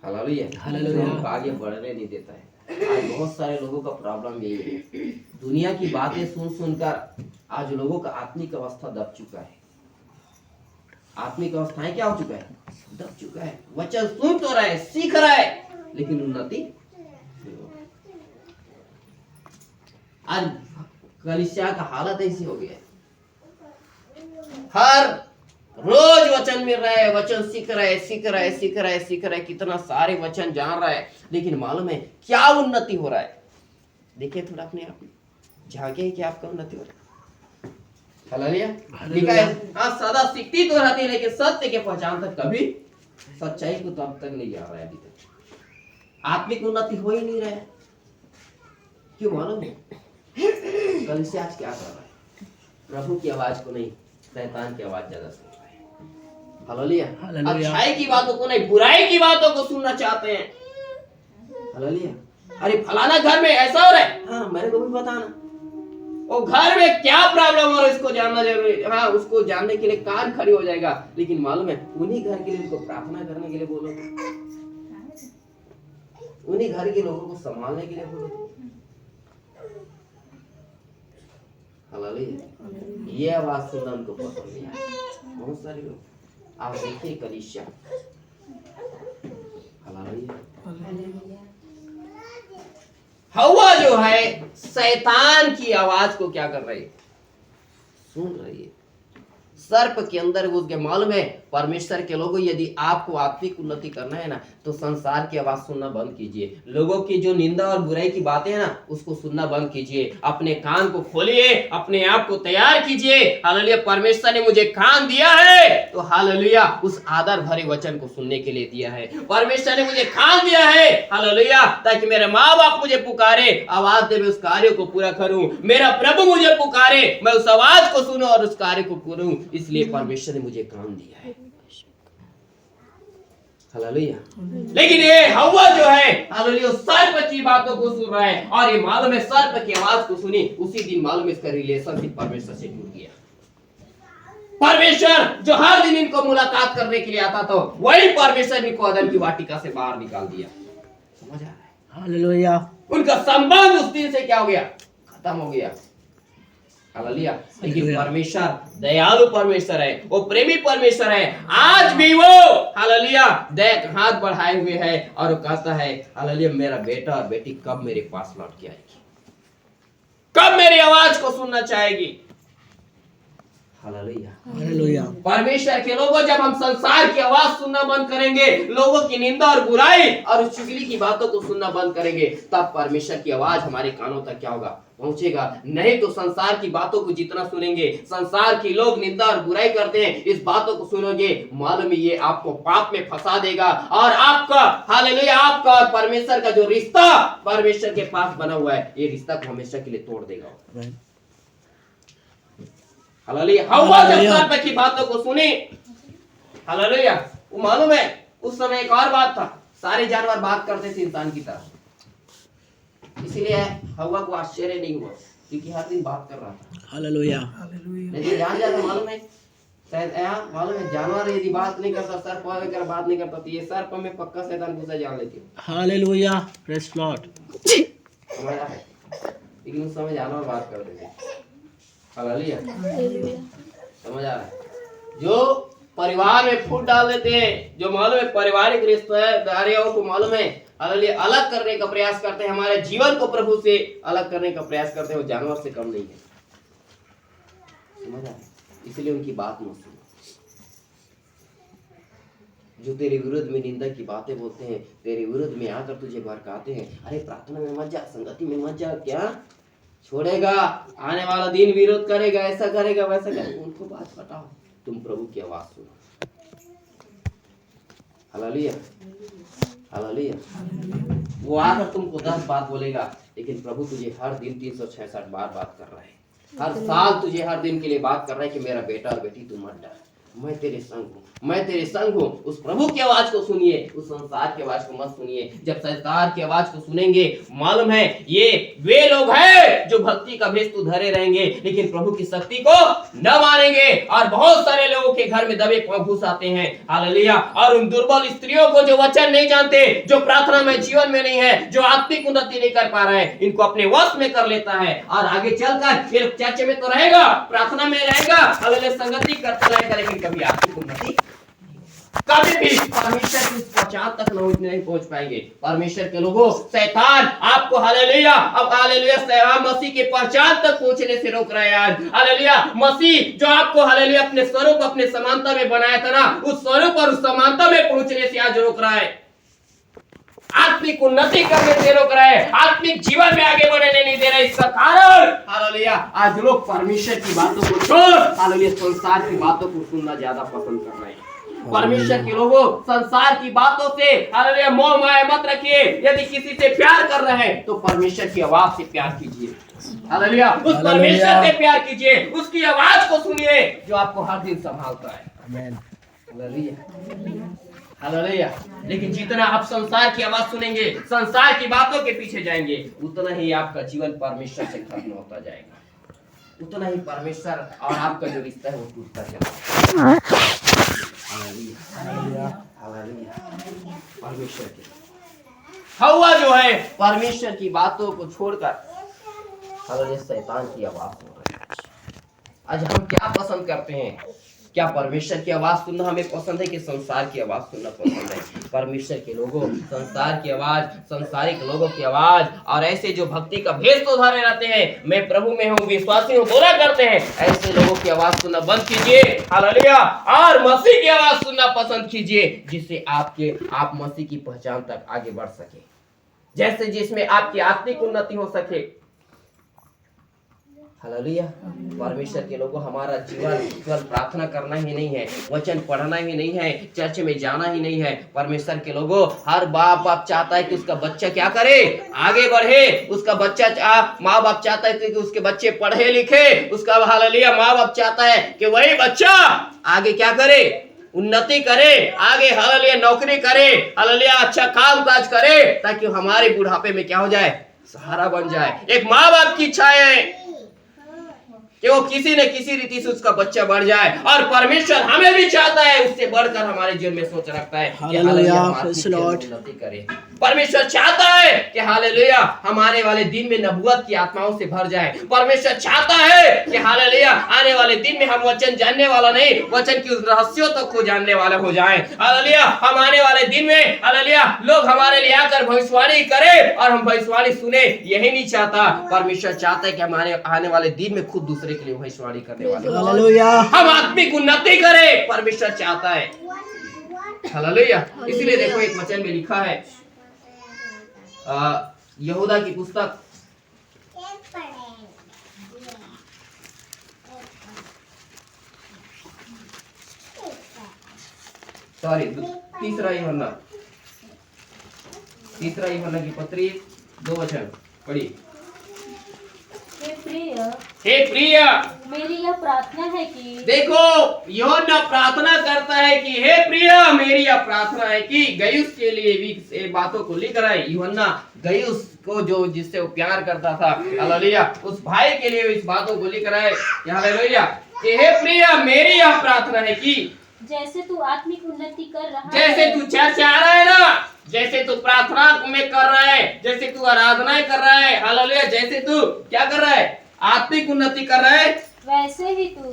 हालेलुया। आगे बढ़ने नहीं देता है। आज बहुत सारे लोगों का प्रॉब्लम यही है, दुनिया की बातें सुन सुनकर आज लोगों का आत्मिक अवस्था दब चुका है। आत्मिक अवस्थाएं क्या हो चुका है, दब चुका है। वचन सुन तो रहा है, सीख रहा है, लेकिन उन्नति आज कलीसिया का हालत ऐसी हो गया है, हर रोज वचन मिल रहा है, वचन सीख रहा है, कितना सारे वचन जान रहा है, लेकिन मालूम है क्या उन्नति हो रहा है। देखिए थोड़ा अपने आप झांके कि आपका उन्नति हो रहा है। हालेलुया। लिखा है, हाँ सदा सीखती तो रहती है, लेकिन सत्य के पहचान तक कभी, सच्चाई को तब तक नहीं जा रहा है, अभी तक आत्मिक उन्नति हो ही नहीं रहा है। क्यों मालूम है, कलीसिया आज क्या कर रहा है, प्रभु की आवाज को नहीं, शैतान की आवाज ज्यादा सुन रहा है। हालेलुया। अच्छाई की बातों को नहीं, बुराई की बातों को सुनना चाहते हैं। हालेलुया। अरे फलाना घर में ऐसा हो रहा है, हाँ मेरे को भी बताना, वो घर में क्या प्रॉब्लम हो रहा है इसको जानना जरूरी है। हाँ उसको जानने के लिए कान खड़ी हो जाएगा, लेकिन मालूम है उन्हीं घर के लिए उनको प्रार्थना करने के लिए बोलो, उन्हीं घर के लोगों को संभालने के लिए बोलो। हालेलुया। ये आवाज सुनना उनको पसंद नहीं आया, बहुत सारे लोग। आप देखिए कलीसिया, हालेलुया, हवा जो है शैतान की आवाज को क्या कर रही है, सुन रही है, सर्प के अंदर घुस गए। मालूम है परमेश्वर के लोगों, यदि आपको आत्मिक उन्नति करना है ना तो संसार की आवाज सुनना बंद कीजिए। लोगों की जो निंदा और बुराई की बातें हैं ना उसको सुनना बंद कीजिए। अपने कान को खोलिए, अपने आप को तैयार कीजिए। हालेलुया, परमेश्वर ने मुझे कान दिया है तो हालेलुया उस आदर भरे वचन को सुनने के लिए दिया है। परमेश्वर ने मुझे कान दिया है हालेलुया ताकि मेरे माँ बाप मुझे पुकारे, आवाज दे मैं उस कार्य को पूरा करूं। मेरा प्रभु मुझे पुकारे, मैं उस आवाज को सुनूं और उस कार्य को करूं। इसलिए परमेश्वर ने मुझे कान दिया है। हालेलुया। लेकिन ये हव्वा जो है हालेलुया सर्प की बातों को सुन रहा है और ये मालूम है सर्प की आवाज को सुनी उसी दिन मालूम है इसका रिलेशनशिप परमेश्वर से जुड़ गया। परमेश्वर जो हर दिन इनको मुलाकात करने के लिए आता था वही परमेश्वर इनको अदन की वाटिका से बाहर निकाल दिया। समझ आ रहा है? हालेलुया। उनका संबंध उस दिन से क्या हो गया? खत्म हो गया। हालेलुया। लेकिन परमेश्वर दयालु परमेश्वर है, वो प्रेमी परमेश्वर है। आज भी वो हालेलुया दया हाथ बढ़ाए हुए है और वो कहता है हालेलुया मेरा बेटा और बेटी कब मेरे पास लौट के आएगी, कब मेरी आवाज को सुनना चाहेगी। हालेलुया। हालेलुया। परमेश्वर के लोगों, जब हम संसार की आवाज सुनना बंद करेंगे, लोगों की निंदा और बुराई और उस चुगली की बातों को सुनना बंद करेंगे, तब परमेश्वर की आवाज हमारे कानों तक क्या होगा? पहुंचेगा। नहीं तो संसार की बातों को जितना सुनेंगे, संसार की लोग निंदा और बुराई करते हैं, इस बातों को सुनोगे, मालूम ये आपको पाप में फंसा देगा और आपका हालेलुया आपका और परमेश्वर का जो रिश्ता परमेश्वर के पास बना हुआ है, ये रिश्ता को हमेशा के लिए तोड़ देगा। हालेलुया। हव्वा जब सर्प की बातों को सुनी हालेलुया, वो मालूम है उस समय एक और बात था, सारे जानवर बात करते थे इंसान की तरह, इसीलिए हव्वा को आश्चर्य नहीं हुआ क्योंकि हर दिन बात कर रहा था। हालेलुया। लेकिन जान जाता मालूम है शायद मालूम है जानवर यदि बात नहीं करता, सर्प अगर बात नहीं करता तो ये सर्प में पक्का शैतान घुसा जान लेती। हालेलुया। Praise Lord. समझ आ है? लेकिन उस समय जानवर बात करते थे। हालेलुया। समझ आ रहा है? जो परिवार में फूट डाल देते हैं, जो मालूम है पारिवारिक रिश्तेदारियों को मालूम है हालेलुया अलग करने का प्रयास करते हैं, हमारे जीवन को प्रभु से अलग करने का प्रयास करते हैं, वो जानवर से कम नहीं है। समझ आ रहा है? इसलिए उनकी बात मत सुनो। जो तेरे विरुद्ध में निंदा की बातें बोलते हैं, तेरे विरुद्ध में आकर तुझे भड़काते हैं, अरे प्रार्थना में मत जा, संगति में मत जा, क्या छोड़ेगा? आने वाला दिन विरोध करेगा, ऐसा करेगा वैसा करेगा, उनको बात बताओ, तुम प्रभु की आवाज सुनो। हालेलुया। हालेलुया। वो आकर तुमको 10 बात बोलेगा, लेकिन प्रभु तुझे हर दिन 366 बार बात कर रहा है। हर साल तुझे हर दिन के लिए बात कर रहा है कि मेरा बेटा और बेटी तुम मत डर, मैं तेरे संग हूँ, मैं तेरे संग हूँ। उस प्रभु की आवाज को सुनिए, उस संसार की आवाज को मत सुनिए। जब संसार की आवाज को सुनेंगे, मालूम है ये वे लोग हैं जो भक्ति का भेष तो धरे रहेंगे लेकिन प्रभु की शक्ति को न मानेंगे। और बहुत सारे लोगों के घर में दबे पांव घुस आते हैं हालेलुया। और उन दुर्बल स्त्रियों को जो वचन नहीं जानते, जो प्रार्थना में जीवन में नहीं है, जो आत्मिक उन्नति नहीं कर पा रहे हैं, इनको अपने वश में कर लेता है और आगे चलकर ये चर्च में तो रहेगा, प्रार्थना में रहेगा, हालेलुया संगति करता रहेगा, लेकिन कभी आत्मिक उन्नति कभी भी परमेश्वर की पहचान तक नहीं पहुंच पाएंगे। परमेश्वर के लोगों, शैतान आपको हालेलुया अब हालेलुया मसीह की पहचान तक पहुंचने से रोक रहा है। आज हालेलुया मसीह जो आपको हालेलुया अपने स्वरूप अपने समानता में बनाया था ना, उस स्वरूप और उस समानता में पहुंचने से आज रोक रहा है, आत्मिक उन्नति करने से रोक रहा है, आत्मिक जीवन में आगे बढ़ने नहीं दे रहा है। इसका कारण हालेलुया आज लोग परमेश्वर की बातों को छोड़ हालेलुया संसार की बातों को सुनना ज्यादा पसंद कर रहे हैं। परमेश्वर के लोगों, संसार की बातों से हालेलुया मोह माया मत रखिए। यदि किसी से प्यार कर रहे हैं तो परमेश्वर की आवाज से प्यार कीजिए। हालेलुया उस परमेश्वर से प्यार कीजिए, उसकी आवाज को सुनिए जो आपको हर दिन संभालता है। आमीन। हालेलुया। हालेलुया। लेकिन जितना आप संसार की आवाज सुनेंगे, संसार की बातों के पीछे जाएंगे, उतना ही आपका जीवन परमेश्वर से खत्म होता जाएगा, उतना ही परमेश्वर और आपका जो रिश्ता है वो टूटता जाएगा। परमेश्वर की हव्वा जो है परमेश्वर की बातों को छोड़कर हालेलुया शैतान की आवाज सुन रहे हैं। आज हम क्या पसंद करते हैं? क्या परमेश्वर की आवाज सुनना हमें पसंद है कि संसार की आवाज सुनना पसंद है? परमेश्वर के लोगों, संसार की आवाज, संसारिक लोगों की आवाज और ऐसे जो भक्ति का भेष तो धारे रहते हैं, मैं प्रभु में हूँ, विश्वासी हूँ, बोला करते हैं, ऐसे लोगों की आवाज सुनना बंद कीजिए। हालेलुया। और मसीह की आवाज सुनना पसंद कीजिए, जिससे आप मसीह की पहचान तक आगे बढ़ सके, जैसे जिसमें आपकी आत्मिक उन्नति हो सके। हालेलुया। परमेश्वर के लोगों, हमारा जीवन केवल प्रार्थना करना ही नहीं है, वचन पढ़ना ही नहीं है, चर्च में जाना ही नहीं है। परमेश्वर के लोगों, हर बाप चाहता है कि उसका बच्चा क्या करे, आगे बढ़े। उसका बच्चा माँ बाप चाहता है कि उसके बच्चे पढ़े लिखे। उसका हालेलुया माँ बाप चाहता है कि वही बच्चा आगे क्या करे, उन्नति करे, आगे हालेलुया नौकरी करे, हालेलुया अच्छा काम काज करे, ताकि हमारे बुढ़ापे में क्या हो जाए, सहारा बन जाए। एक माँ बाप की इच्छा है कि वो किसी न किसी रीति से उसका बच्चा बढ़ जाए, और परमेश्वर हमें भी चाहता है, उससे बढ़कर हमारे जीवन में सोच रखता है कि हालेलुया हम उन्नति करें। परमेश्वर चाहता है कि हालेलुया हमारे वाले दिन में नबूवत की आत्माओं से भर जाए। परमेश्वर चाहता है कि हालेलुया आने वाले दिन में हम वचन जानने वाला नहीं, वचन की उस रहस्यों तक को जानने वाले हो जाएं। हालेलुया हम आने वाले दिन में हालेलुया लोग हमारे लिए आकर भविष्यवाणी करें और हम भविष्यवाणी सुने, यही नहीं चाहता। परमेश्वर चाहता है कि हमारे आने वाले दिन में खुद दूसरे के लिए भविष्यवाणी करने वाले हालेलुया हम आत्मिक उन्नति करें। परमेश्वर चाहता है। हालेलुया। इसीलिए देखो एक वचन में लिखा है, यहूदा की पुस्तक तीसरा यूहन्ना की पत्री 2 वचन पढ़ी। हे प्रिय मेरी यह प्रार्थना है कि, देखो यूहन्ना प्रार्थना करता है कि हे प्रिय मेरी यह प्रार्थना है कि गयुस के लिए भी बातों को लिख रहा है। यूहन्ना गयुस को जो जिससे वो प्यार करता था, हालेलुया उस भाई के लिए इस बातों को लिख रहा है कि हालेलुया कि हे प्रिय मेरी यह प्रार्थना है कि जैसे तू आत्मिक उन्नति कर रहा है, जैसे तू चर्च आ रहा है ना, जैसे तू प्रार्थना में कर रहा है, जैसे तू आराधनाएं कर रहा है, हालेलुया जैसे तू क्या कर रहा है, आत्मिक उन्नति कर रहा है, वैसे ही तू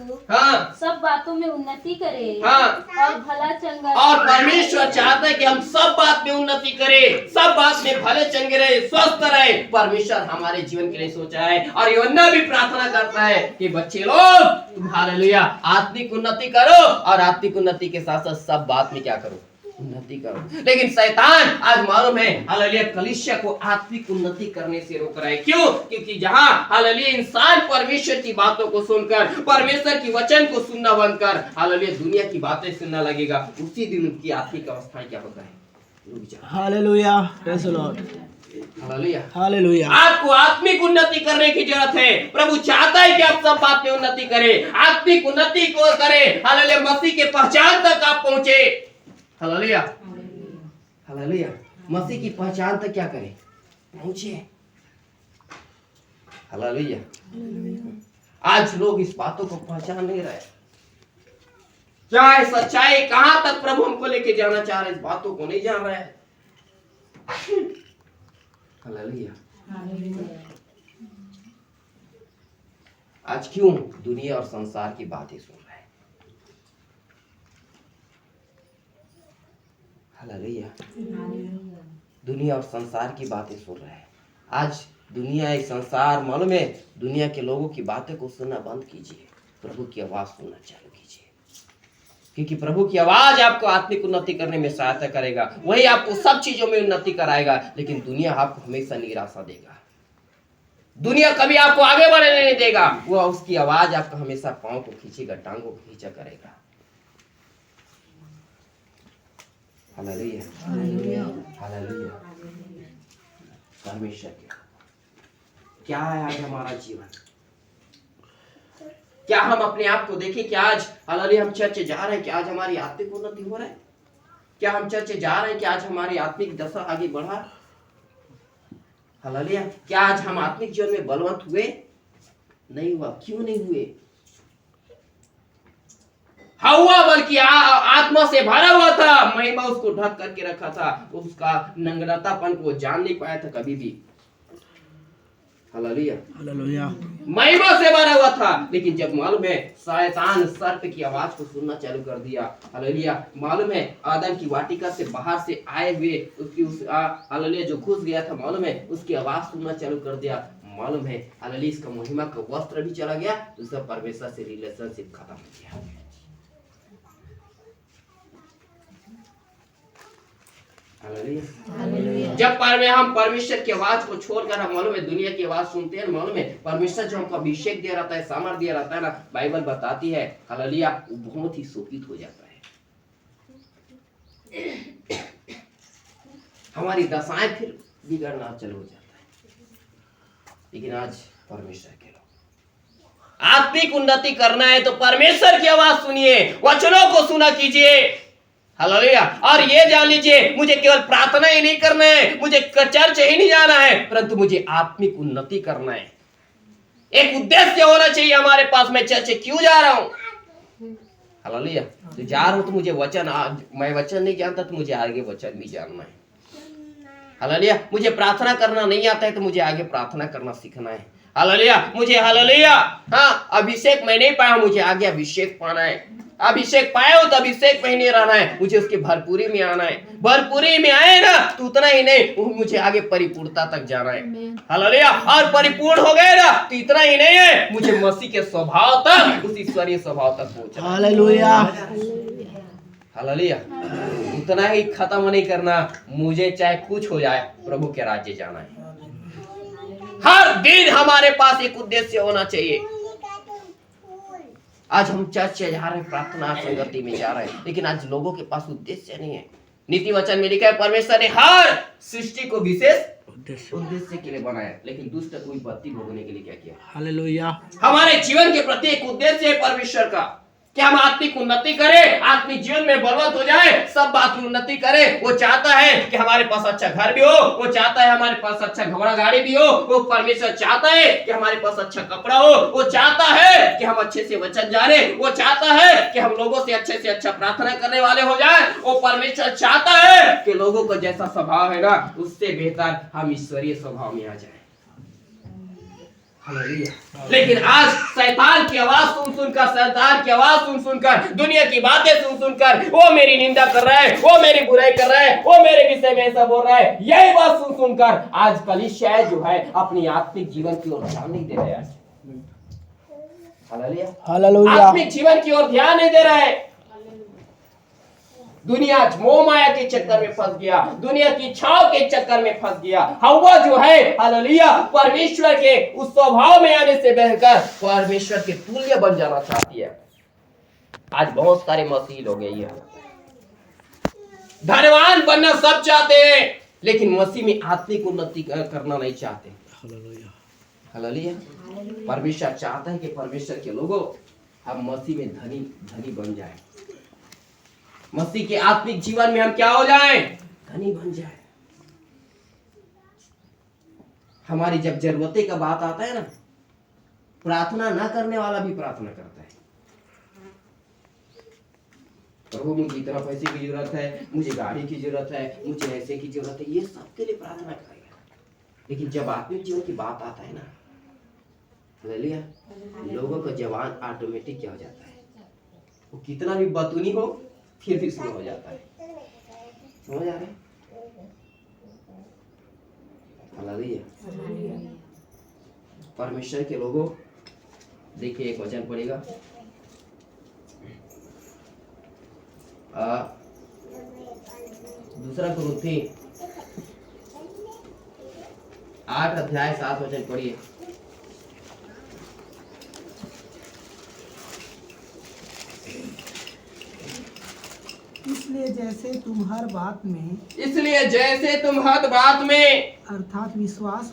सब बातों में उन्नति करे और भला चंगा। और परमेश्वर चाहता है कि हम सब बात में उन्नति करें, सब बात में भले चंगे रहे, स्वस्थ रहे। परमेश्वर हमारे जीवन के लिए सोचा है। और यूहन्ना भी प्रार्थना करता है कि बच्चे लोग तुम हालेलुया आत्मिक उन्नति करो, और आत्मिक उन्नति के साथ साथ सब बात में क्या करो, उन्नति करो। लेकिन शैतान आज मालूम है हालेलुया कलीसिया को आत्मिक उन्नति करने से रोक रहा है। क्यों? क्योंकि जहां हालेलुया इंसान परमेश्वर की बातों को सुनकर, परमेश्वर की वचन को सुनना बंद कर हालेलुया दुनिया की बातें सुनने लगेगा, उसी दिन उनकी आत्मिक अवस्थाएं क्या होता है, रुक जाए। Hallelujah praise the Lord. Hallelujah hallelujah. आपको आत्मिक उन्नति करने की जरूरत है। प्रभु चाहता है कि आप सब बात में उन्नति करें, आत्मिक उन्नति को करें, हालेलुया मसीह के पहचान तक आप पहुंचे। हालेलुया हालेलुया मसीह की पहचान तक क्या करें, पहुंचे। हालेलुया आज लोग इस बातों को पहचान नहीं रहे, क्या है सच्चाई, कहां तक प्रभु हमको लेके जाना चाह रहे, इस बातों को नहीं जान रहे हैं। हालेलुया आज क्यों दुनिया और संसार की बातें सुन रहे हैं। हालेलुया दुनिया और संसार की बातें सुन रहे हैं। आज दुनिया एक संसार मालूम है, दुनिया के लोगों की बातें को सुनना बंद कीजिए, प्रभु की आवाज सुनना चालू कीजिए, क्योंकि प्रभु की आवाज आपको आत्मिक उन्नति करने में सहायता करेगा, वही आपको सब चीजों में उन्नति कराएगा। लेकिन दुनिया आपको हमेशा निराशा देगा, दुनिया कभी आपको आगे बढ़ने नहीं देगा, वो उसकी आवाज आपको हमेशा पांव को खींचेगा, टांगों को खींचा करेगा। हालेलुया हालेलुया परमेश्वर क्या है आज हमारा जीवन, क्या हम अपने आप को देखें कि आज हालेलुया हम चर्च जा रहे हैं कि आज हमारी आत्मिक उन्नति हो रहा है, क्या हम चर्च जा रहे हैं कि आज हमारी आत्मिक दशा आगे बढ़ा। हालेलुया क्या आज हम आत्मिक जीवन में बलवंत हुए, नहीं हुआ। क्यों नहीं हुए? हवा बल्कि आत्मा से भरा हुआ था, महिमा उसको ढक करके रखा था, उसका नग्नतापन को जान नहीं पाया था कभी भी। हालेलुया। हालेलुया। महिमा से भरा हुआ था, लेकिन जब मालूम है शैतान सर्प की आवाज को सुनना चालू कर दिया, हालेलुया, मालूम है आदम की वाटिका से बाहर से आए हुए उसकी हालेलुया जो घुस गया था, मालूम है उसकी आवाज सुनना चालू कर दिया, मालूम है हालेलुया इसका महिमा का वस्त्र भी चला गया, उसका परमेश्वर से रिलेशनशिप खत्म हो गया। हालेलुया। जब हम परमेश्वर की आवाज को छोड़कर हम मालूम है दुनिया की आवाज सुनते हैं, मालूम है परमेश्वर जो हमको अभिषेक दे रहता है, सामर्थ दे रहता है ना, बाइबल बताती है हालेलुया वो बहुत ही शोभित हो जाता है, हमारी दशाएं फिर बिगड़ना चालू हो जाता है। लेकिन आज परमेश्वर के लोग आत्मिक उन्नति करना है तो परमेश्वर की आवाज सुनिए, वचनों को सुना कीजिए, हालेलुया। और ये जान लीजिए मुझे केवल प्रार्थना ही नहीं करना है, मुझे चर्च ही नहीं जाना है, परंतु मुझे आत्मिक उन्नति करना है। एक उद्देश्य होना चाहिए हमारे पास, मैं चर्च क्यों जा रहा हूं, हालेलुया। तो जा रहा हूं तो मुझे मैं वचन नहीं जानता तो मुझे आगे वचन भी जानना है, हालेलुया। मुझे प्रार्थना करना नहीं आता है तो मुझे आगे प्रार्थना करना सीखना है, हालेलुया। मुझे हालेलुया अभिषेक मैं नहीं पाया, मुझे आगे अभिषेक पाना है, अभिषेक पाया हो तो अभिषेक में ही नहीं रहना है, मुझे उसकी भरपूरी में आना है, भरपूरी में आए ना तो उतना ही नहीं मुझे आगे परिपूर्णता तक जाना है, हालेलुया। और परिपूर्ण हो गए ना तो इतना ही नहीं है, मुझे मसीह के स्वभाव तक, उस ईश्वरीय स्वभाव तक पहुंचना, हालेलुया, हालेलुया। उतना ही खत्म नहीं करना, मुझे चाहे कुछ हो जाए प्रभु के राज्य जाना है। हर दिन हमारे पास एक उद्देश्य होना चाहिए। आज हम चर्च जा रहे हैं, प्रार्थना संगति में जा रहे हैं, लेकिन आज लोगों के पास उद्देश्य नहीं है। नीति वचन में लिखा है परमेश्वर ने हर सृष्टि को विशेष उद्देश्य के लिए बनाया, लेकिन दुष्ट को विपत्ति भोगने के लिए क्या किया, हालेलुया। हमारे जीवन के प्रति एक उद्देश्य है परमेश्वर का, कि हम आत्मिक उन्नति करें, आत्मिक जीवन में बलवंत हो जाए, सब बात में उन्नति करें। वो चाहता है कि हमारे पास अच्छा घर भी हो, वो चाहता है हमारे पास अच्छा घोड़ा गाड़ी भी हो, वो परमेश्वर चाहता है कि हमारे पास अच्छा कपड़ा हो, वो चाहता है कि हम अच्छे से वचन जाने, वो चाहता है कि हम लोगों से अच्छे से प्रार्थना करने वाले हो जाए, वो परमेश्वर चाहता है कि लोगों का जैसा स्वभाव है ना उससे बेहतर हम ईश्वरीय स्वभाव में आ जाए, लेकिन आज शैतान की आवाज सुन सुनकर, शैतान की आवाज सुन सुनकर, दुनिया की बातें सुन सुनकर वो मेरी निंदा कर रहा है, वो मेरी बुराई कर रहा है, वो मेरे विषय में ऐसा बोल रहा है, यही बात सुन सुनकर आज कलीसिया जो है अपनी आत्मिक जीवन की ओर ध्यान नहीं दे रहे हैं, हालेलुया, आत्मिक जीवन की ओर ध्यान नहीं दे रहा है। दुनिया मोह माया के चक्कर में फंस गया, दुनिया की इच्छाओं के चक्कर में फंस गया। हव्वा जो है हालेलुया परमेश्वर के उस स्वभाव में आने से बहकर परमेश्वर के तुल्य बन जाना चाहती है। आज बहुत सारे मसीही लोग यही है, धनवान बनना सब चाहते हैं, लेकिन मसीह में आत्मिक उन्नति करना नहीं चाहते, हालेलुया। परमेश्वर चाहता है कि परमेश्वर के लोगों हम मसीह में धनी बन जाए, मसीह के आत्मिक जीवन में हम क्या हो जाएं, धनी बन जाए। हमारी जब जरूरतें का बात आता है ना, प्रार्थना ना करने वाला भी प्रार्थना करता है, प्रभु मुझे इतना पैसे की जरूरत है, मुझे गाड़ी की जरूरत है, मुझे ऐसे की जरूरत है, ये सबके लिए प्रार्थना करेगा। लेकिन जब आत्मिक जीवन की बात आता है ना, हालेलुया, लोगों का जवान ऑटोमेटिक क्या हो जाता है, वो कितना भी बतूनी हो फिर भी शुरू हो जाता है, समझ आ रहे, हालेलुया। परमेश्वर के लोगों देखिए एक वचन पड़ेगा, दूसरा कुरिन्थी 8 अध्याय 7 वचन पढ़िए। इसलिए जैसे तुम हर बात में अर्थात विश्वास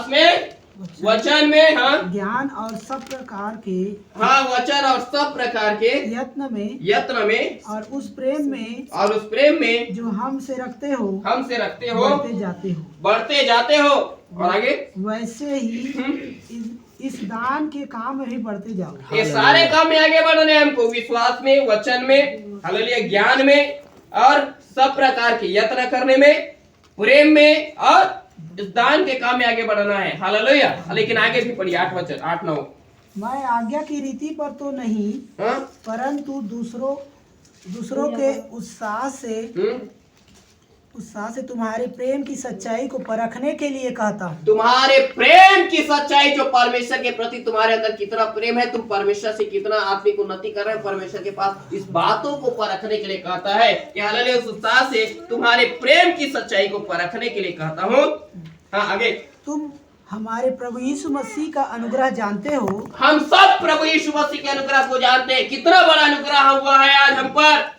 में वचन में हाँ ज्ञान और सब प्रकार के वचन और सब प्रकार के यत्न में और उस प्रेम में जो हमसे रखते हो बढ़ते जाते हो और आगे वैसे ही इस दान के काम में भी बढ़ते जाओ। ये सारे काम में आगे बढ़ना है हमको, विश्वास में, वचन में, हालेलुया, ज्ञान में और सब प्रकार के यत्न करने में, प्रेम में और इस दान के काम में आगे बढ़ना है। हालेलुया। लेकिन आगे भी पढ़िए 8 वचन 8-9। मैं आज्ञा की रीति पर तो नहीं, हाँ? परंतु दूसरों के उत्साह से तुम्हारे प्रेम की सच्चाई को परखने के लिए कहता हूँ। तुम्हारे प्रेम की सच्चाई, जो परमेश्वर के प्रति तुम्हारे अंदर कितना प्रेम है, तुम परमेश्वर से कितना आत्मिक उन्नति कर रहे हो परमेश्वर के पास, इस बातों को परखने के लिए कहता है कि हालेलुया। उस उत्साह से तुम्हारे प्रेम की सच्चाई को परखने के लिए कहता हूँ। हाँ, आगे। तुम हमारे प्रभु यीशु मसीह का अनुग्रह जानते हो। हम सब प्रभु यीशु मसीह के अनुग्रह को जानते हैं। कितना बड़ा अनुग्रह हुआ है आज हम पर।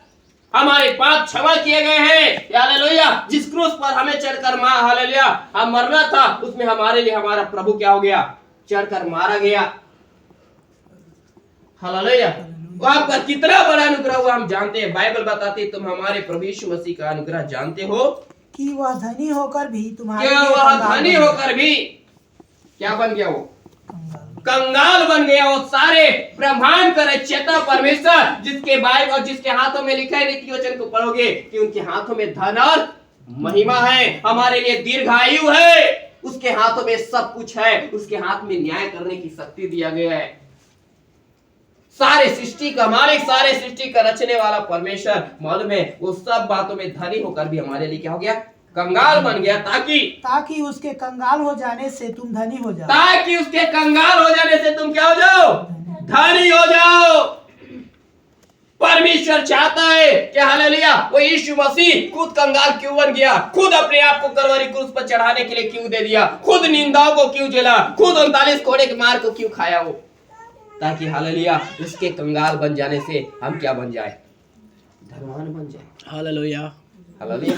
हमारे पाप क्षमा किए गए हैं। हालेलुया। जिस क्रूस पर हमें चढ़कर हालेलुया हम मरना था, उसमें हमारे लिए हमारा प्रभु क्या हो गया, चढ़कर मारा गया। हालेलुया। वहां पर कितना बड़ा अनुग्रह हुआ हम जानते हैं। बाइबल बताती है तुम हमारे प्रभु यीशु मसीह का अनुग्रह जानते हो कि वह धनी होकर भी तुम्हारे क्या लिए वह धनी होकर भी क्या बन गया, वो कंगाल बन गया। वो सारे ब्रह्मांड का रचयिता परमेश्वर, जिसके बाइबल और जिसके हाथों में लिखा है, नीति वचन को पढ़ोगे कि उनके हाथों में धन और महिमा है, हमारे लिए दीर्घायु है, उसके हाथों में सब कुछ है, उसके हाथ में न्याय करने की शक्ति दिया गया है। सारे सृष्टि का मालिक, सारे सृष्टि का रचने वाला परमेश्वर, मालूम है वो सब बातों में धनी होकर भी हमारे लिए क्या हो गया, कंगाल बन गया, ताकि उसके कंगाल हो जाने से तुम धनी हो जाओ। ताकि उसके कंगाल हो जाने से तुम क्या हो जाओ, धनी हो जाओ। परमेश्वर चाहता है कि हालेलुया वो यीशु मसीह खुद कंगाल क्यों बन गया, खुद अपने आप को कलवरी क्रूस पर चढ़ाने के लिए क्यों दे दिया, खुद निंदाओं को क्यों झेला, खुद 39 कोड़े के मार को क्यों खाया वो, ताकि हालेलुया उसके कंगाल बन जाने से हम क्या बन जाए, धनवान बन जाए। Hallelujah hallelujah.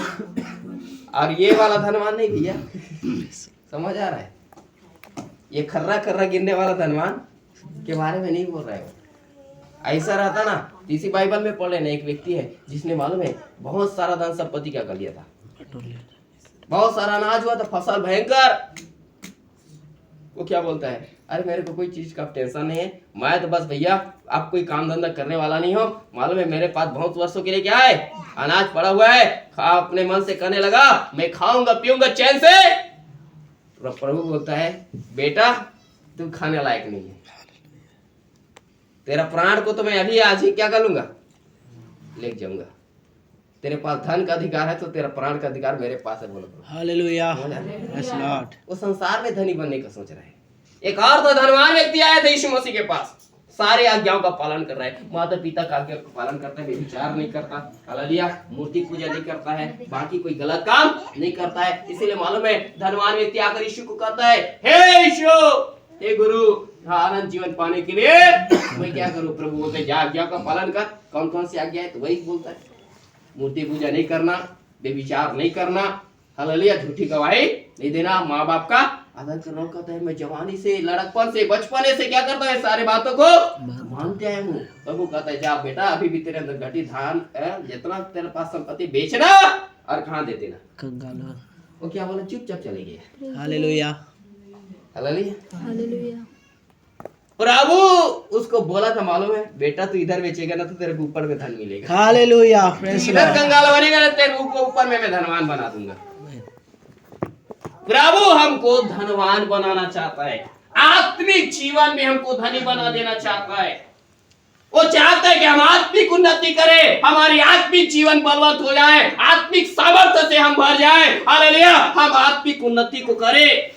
और ये वाला धनवान नहीं भैया, समझ आ रहा है, ये खर्रा खर्रा गिनने वाला धनवान के बारे में नहीं बोल रहा है वो। ऐसा रहता ना, इसी बाइबल में पढ़ लेना, एक व्यक्ति है जिसने मालूम है बहुत सारा धन संपत्ति क्या कर लिया था, बहुत सारा अनाज हुआ था, फसल भयंकर। वो क्या बोलता है, अरे मेरे को कोई चीज का टेंशन नहीं है, मैं तो बस भैया आप कोई काम धंधा करने वाला नहीं हो, मालूम है मेरे पास बहुत वर्षों के लिए क्या है, अनाज पड़ा हुआ है, अपने मन से कहने लगा मैं खाऊंगा पीऊंगा चैन से। प्रभु बोलता है बेटा तू खाने लायक नहीं है, तेरा प्राण को तो मैं अभी आज ही क्या कर लूंगा, ले जाऊंगा। तेरे पास धन का अधिकार है तो तेरा प्राण का अधिकार मेरे पास है। बोलो हालेलुया। Yes Lord. वो संसार में धनी बनने का सोच रहा है। एक और तो धनवान व्यक्ति आया था यीशु मसीह के पास, सारे आज्ञाओं का पालन कर रहा है, माता पिता का आज्ञा का पालन करता है, विचार नहीं करता, हालेलुया, मूर्ति पूजा नहीं करता है, बाकी कोई गलत काम नहीं करता है। इसीलिए मालूम है धनवान व्यक्ति आकर यीशु को कहता है, हे यीशु, हे गुरु, अनंत जीवन पाने के लिए मैं क्या करूं। प्रभु बोलते हैं आज्ञा का पालन कर। कौन कौन सी आज्ञा है, तो वही बोलता है, मूर्ति पूजा नहीं करना, बेविचार नहीं करना, हालेलुया, झूठी गवाही नहीं देना, माँ बाप का आदर करना। कहता है मैं जवानी से, लड़कपन से, बचपने से क्या करता है, सारे बातों को मानते आया हूँ। प्रभु कहता है जा बेटा अभी भी तेरे अंदर घटी धान जितना तेरे पास संपत्ति बेचना और कहाँ दे देना, कंगाल। वो क्या बोला, चुपचाप चले गए। Hallelujah hallelujah hallelujah. प्रभु उसको बोला था मालूम है, बेटा तू इधर बेचेगा ना तो तेरे को ऊपर में धन मिलेगा। हालेलुया। इधर कंगाल बनेगा ना तेरे को ऊपर में मैं धनवान बना दूंगा। प्रभु हमको धनवान बनाना चाहता है, आत्मिक जीवन में हमको धनी बना देना चाहता है। वो चाहता है कि हम आत्मिक उन्नति करें, हमारी आत्मिक जीवन बलवंत हो जाए, आत्मिक सामर्थ्य से हम भर जाए। हालेलुया, हम आत्मिक उन्नति को करें।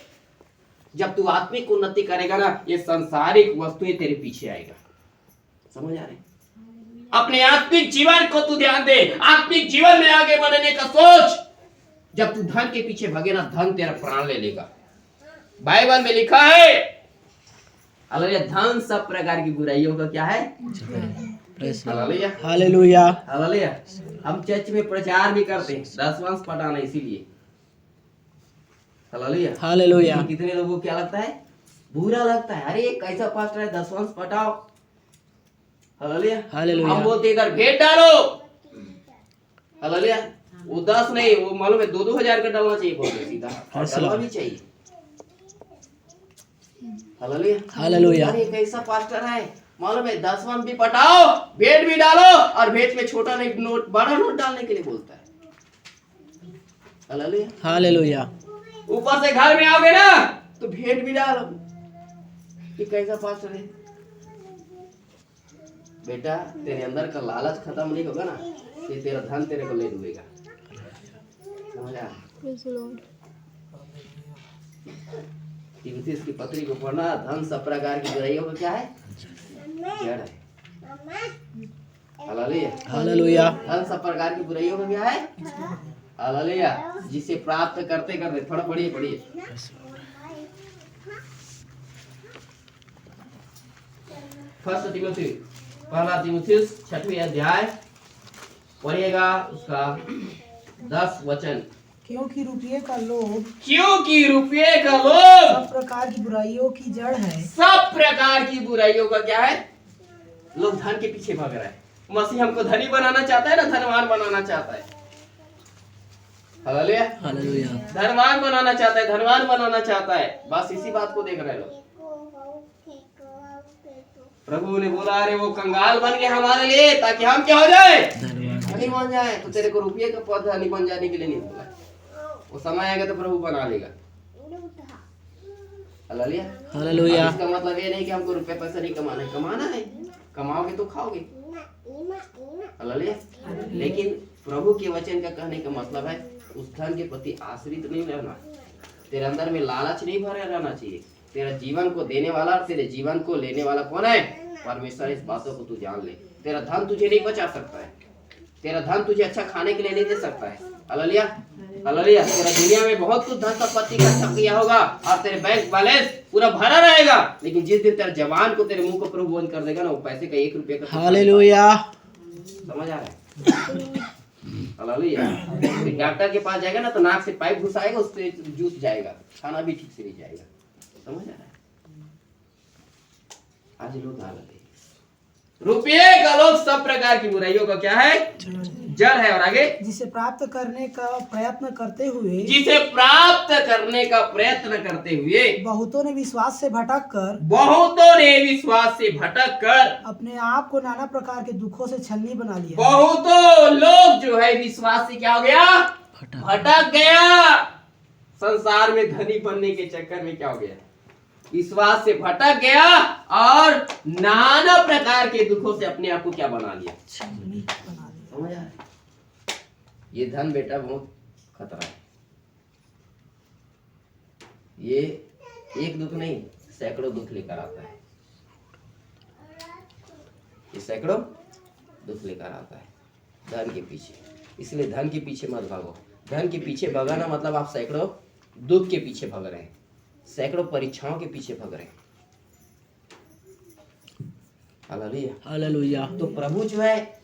जब तू आत्मिक उन्नति करेगा ना, ये सांसारिक वस्तुएं तेरे पीछे आएगा। समझ आ रहे? अपने आत्मिक जीवन को तू ध्यान दे, आत्मिक जीवन में आगे बढ़ने का सोच। जब तू धन के पीछे भागे ना, धन तेरा प्राण ले लेगा। बाइबल में लिखा है हालेलुया, धन सब प्रकार की बुराइयों का क्या है, हालेलुया हालेलुया हालेलुया। हम चर्च में प्रचार भी करते हैं, दशवांश पटाना, इसीलिए हालेलुया हालेलुया। कितने लोगों को क्या लगता है, बुरा लगता है, अरे कैसा पास्टर है दशवांश पटाओ, हालेलुया हालेलुया। हम बोलते इधर भेंट डालो, हालेलुया, वो 10 नहीं, वो मालूम है 2-2 हजार का डालना चाहिए, बोलते सीधा, और डालना भी चाहिए। Hallelujah hallelujah. अरे कैसा पास्टर है, मालूम है दशवांश भी पटाओ, भेंट भी डालो, और भेंट में छोटा नहीं नोट बड़ा नोट डालने के लिए बोलता है। Hallelujah hallelujah. ऊपर से घर में आओगे ना तो भेंट भी डालो कि कैसा पास्टर है। बेटा तेरे अंदर का लालच खत्म नहीं होगा ना, ये तेरा धन तेरे को ले डूबेगा। समझा? तीमुथियुस की पत्री को पढ़ना। धन सब प्रकार की बुराइयों का क्या है? जड़ है। Hallelujah hallelujah. धन सब प्रकार की बुराइयों का क्या है? हालेलुया। जिसे प्राप्त करते करते थोड़ा पढ़िए। फर्स्ट तीमुथियुस, पहला तीमुथियुस 6वीं अध्याय पढ़िएगा उसका 10 वचन। क्योंकि रुपये का लोभ सब प्रकार की बुराइयों की जड़ है। सब प्रकार की बुराइयों का क्या है? लोग धन के पीछे भाग रहा है। मसीह हमको धनी बनाना चाहता है ना, धनवान बनाना चाहता है। Hallelujah hallelujah. धनवान बनाना चाहता है। बस इसी बात को देख रहे लोग। प्रभु ने बोला अरे वो कंगाल बन गए हमारे लिए ताकि हम क्या हो जाए? धनी बन जाए। तो तेरे को रुपये का पद धनी बन जाने के लिए नहीं बोला। वो समय आएगा तो प्रभु बना लेगा। Hallelujah hallelujah. इसका मतलब ये नहीं कि हमको रुपये पैसा नहीं कमाना है, कमाना है। कमाओगे तो खाओगे। हालेलुया। लेकिन प्रभु के वचन का कहने का मतलब है उस धन के प्रति आश्रित नहीं रहना। तेरे अंदर में लालच नहीं भरे रहना चाहिए। तेरा जीवन को देने वाला और तेरे जीवन को लेने वाला कौन है? परमेश्वर। इस बातों को तू जान ले। तेरा धन तुझे नहीं बचा सकता है। तेरा धन तुझे अच्छा खाने के लिए नहीं दे सकता है। Hallelujah hallelujah. तेरा दुनिया में बहुत कुछ धन संपत्ति का अच्छा किया होगा और तेरे बैंक बैलेंस पूरा भरा रहेगा, लेकिन जिस दिन तेरा जवान को तेरे मुंह को प्रभु बंद कर देगा ना, वो पैसे का 1 रुपये का। हालेलुया। समझ आ रहा है? हालेलुया। डॉक्टर के पास जाएगा ना तो नाक से पाइप घुसाएगा, उससे जूस जाएगा, खाना भी ठीक से नहीं जाएगा। समझ आ रहा है? आज लोग हालत है। रुपये का लोभ सब प्रकार की बुराइयों का क्या है? जड़ है। और आगे जिसे प्राप्त करने का प्रयत्न करते हुए बहुतों ने विश्वास से भटक कर अपने आप को नाना प्रकार के दुखों से छलनी बना लिया। बहुतों लोग जो है विश्वास से क्या हो गया? भटक गया। संसार में धनी बनने के चक्कर में क्या हो गया? विश्वास से भटक गया और नाना प्रकार के दुखों से अपने आप को क्या बना लिया? समझ आ रहा है? ये धन बेटा बहुत खतरा है। ये एक दुख नहीं, सैकड़ों दुख लेकर आता है। ये सैकड़ों दुख लेकर आता है धन के पीछे। इसलिए धन के पीछे मत भागो। धन के पीछे भगाना मतलब आप सैकड़ों दुख के पीछे भाग रहे हैं, सैकड़ों परीक्षाओं के पीछे भाग रहे हैं। Hallelujah hallelujah. तो प्रभु जो है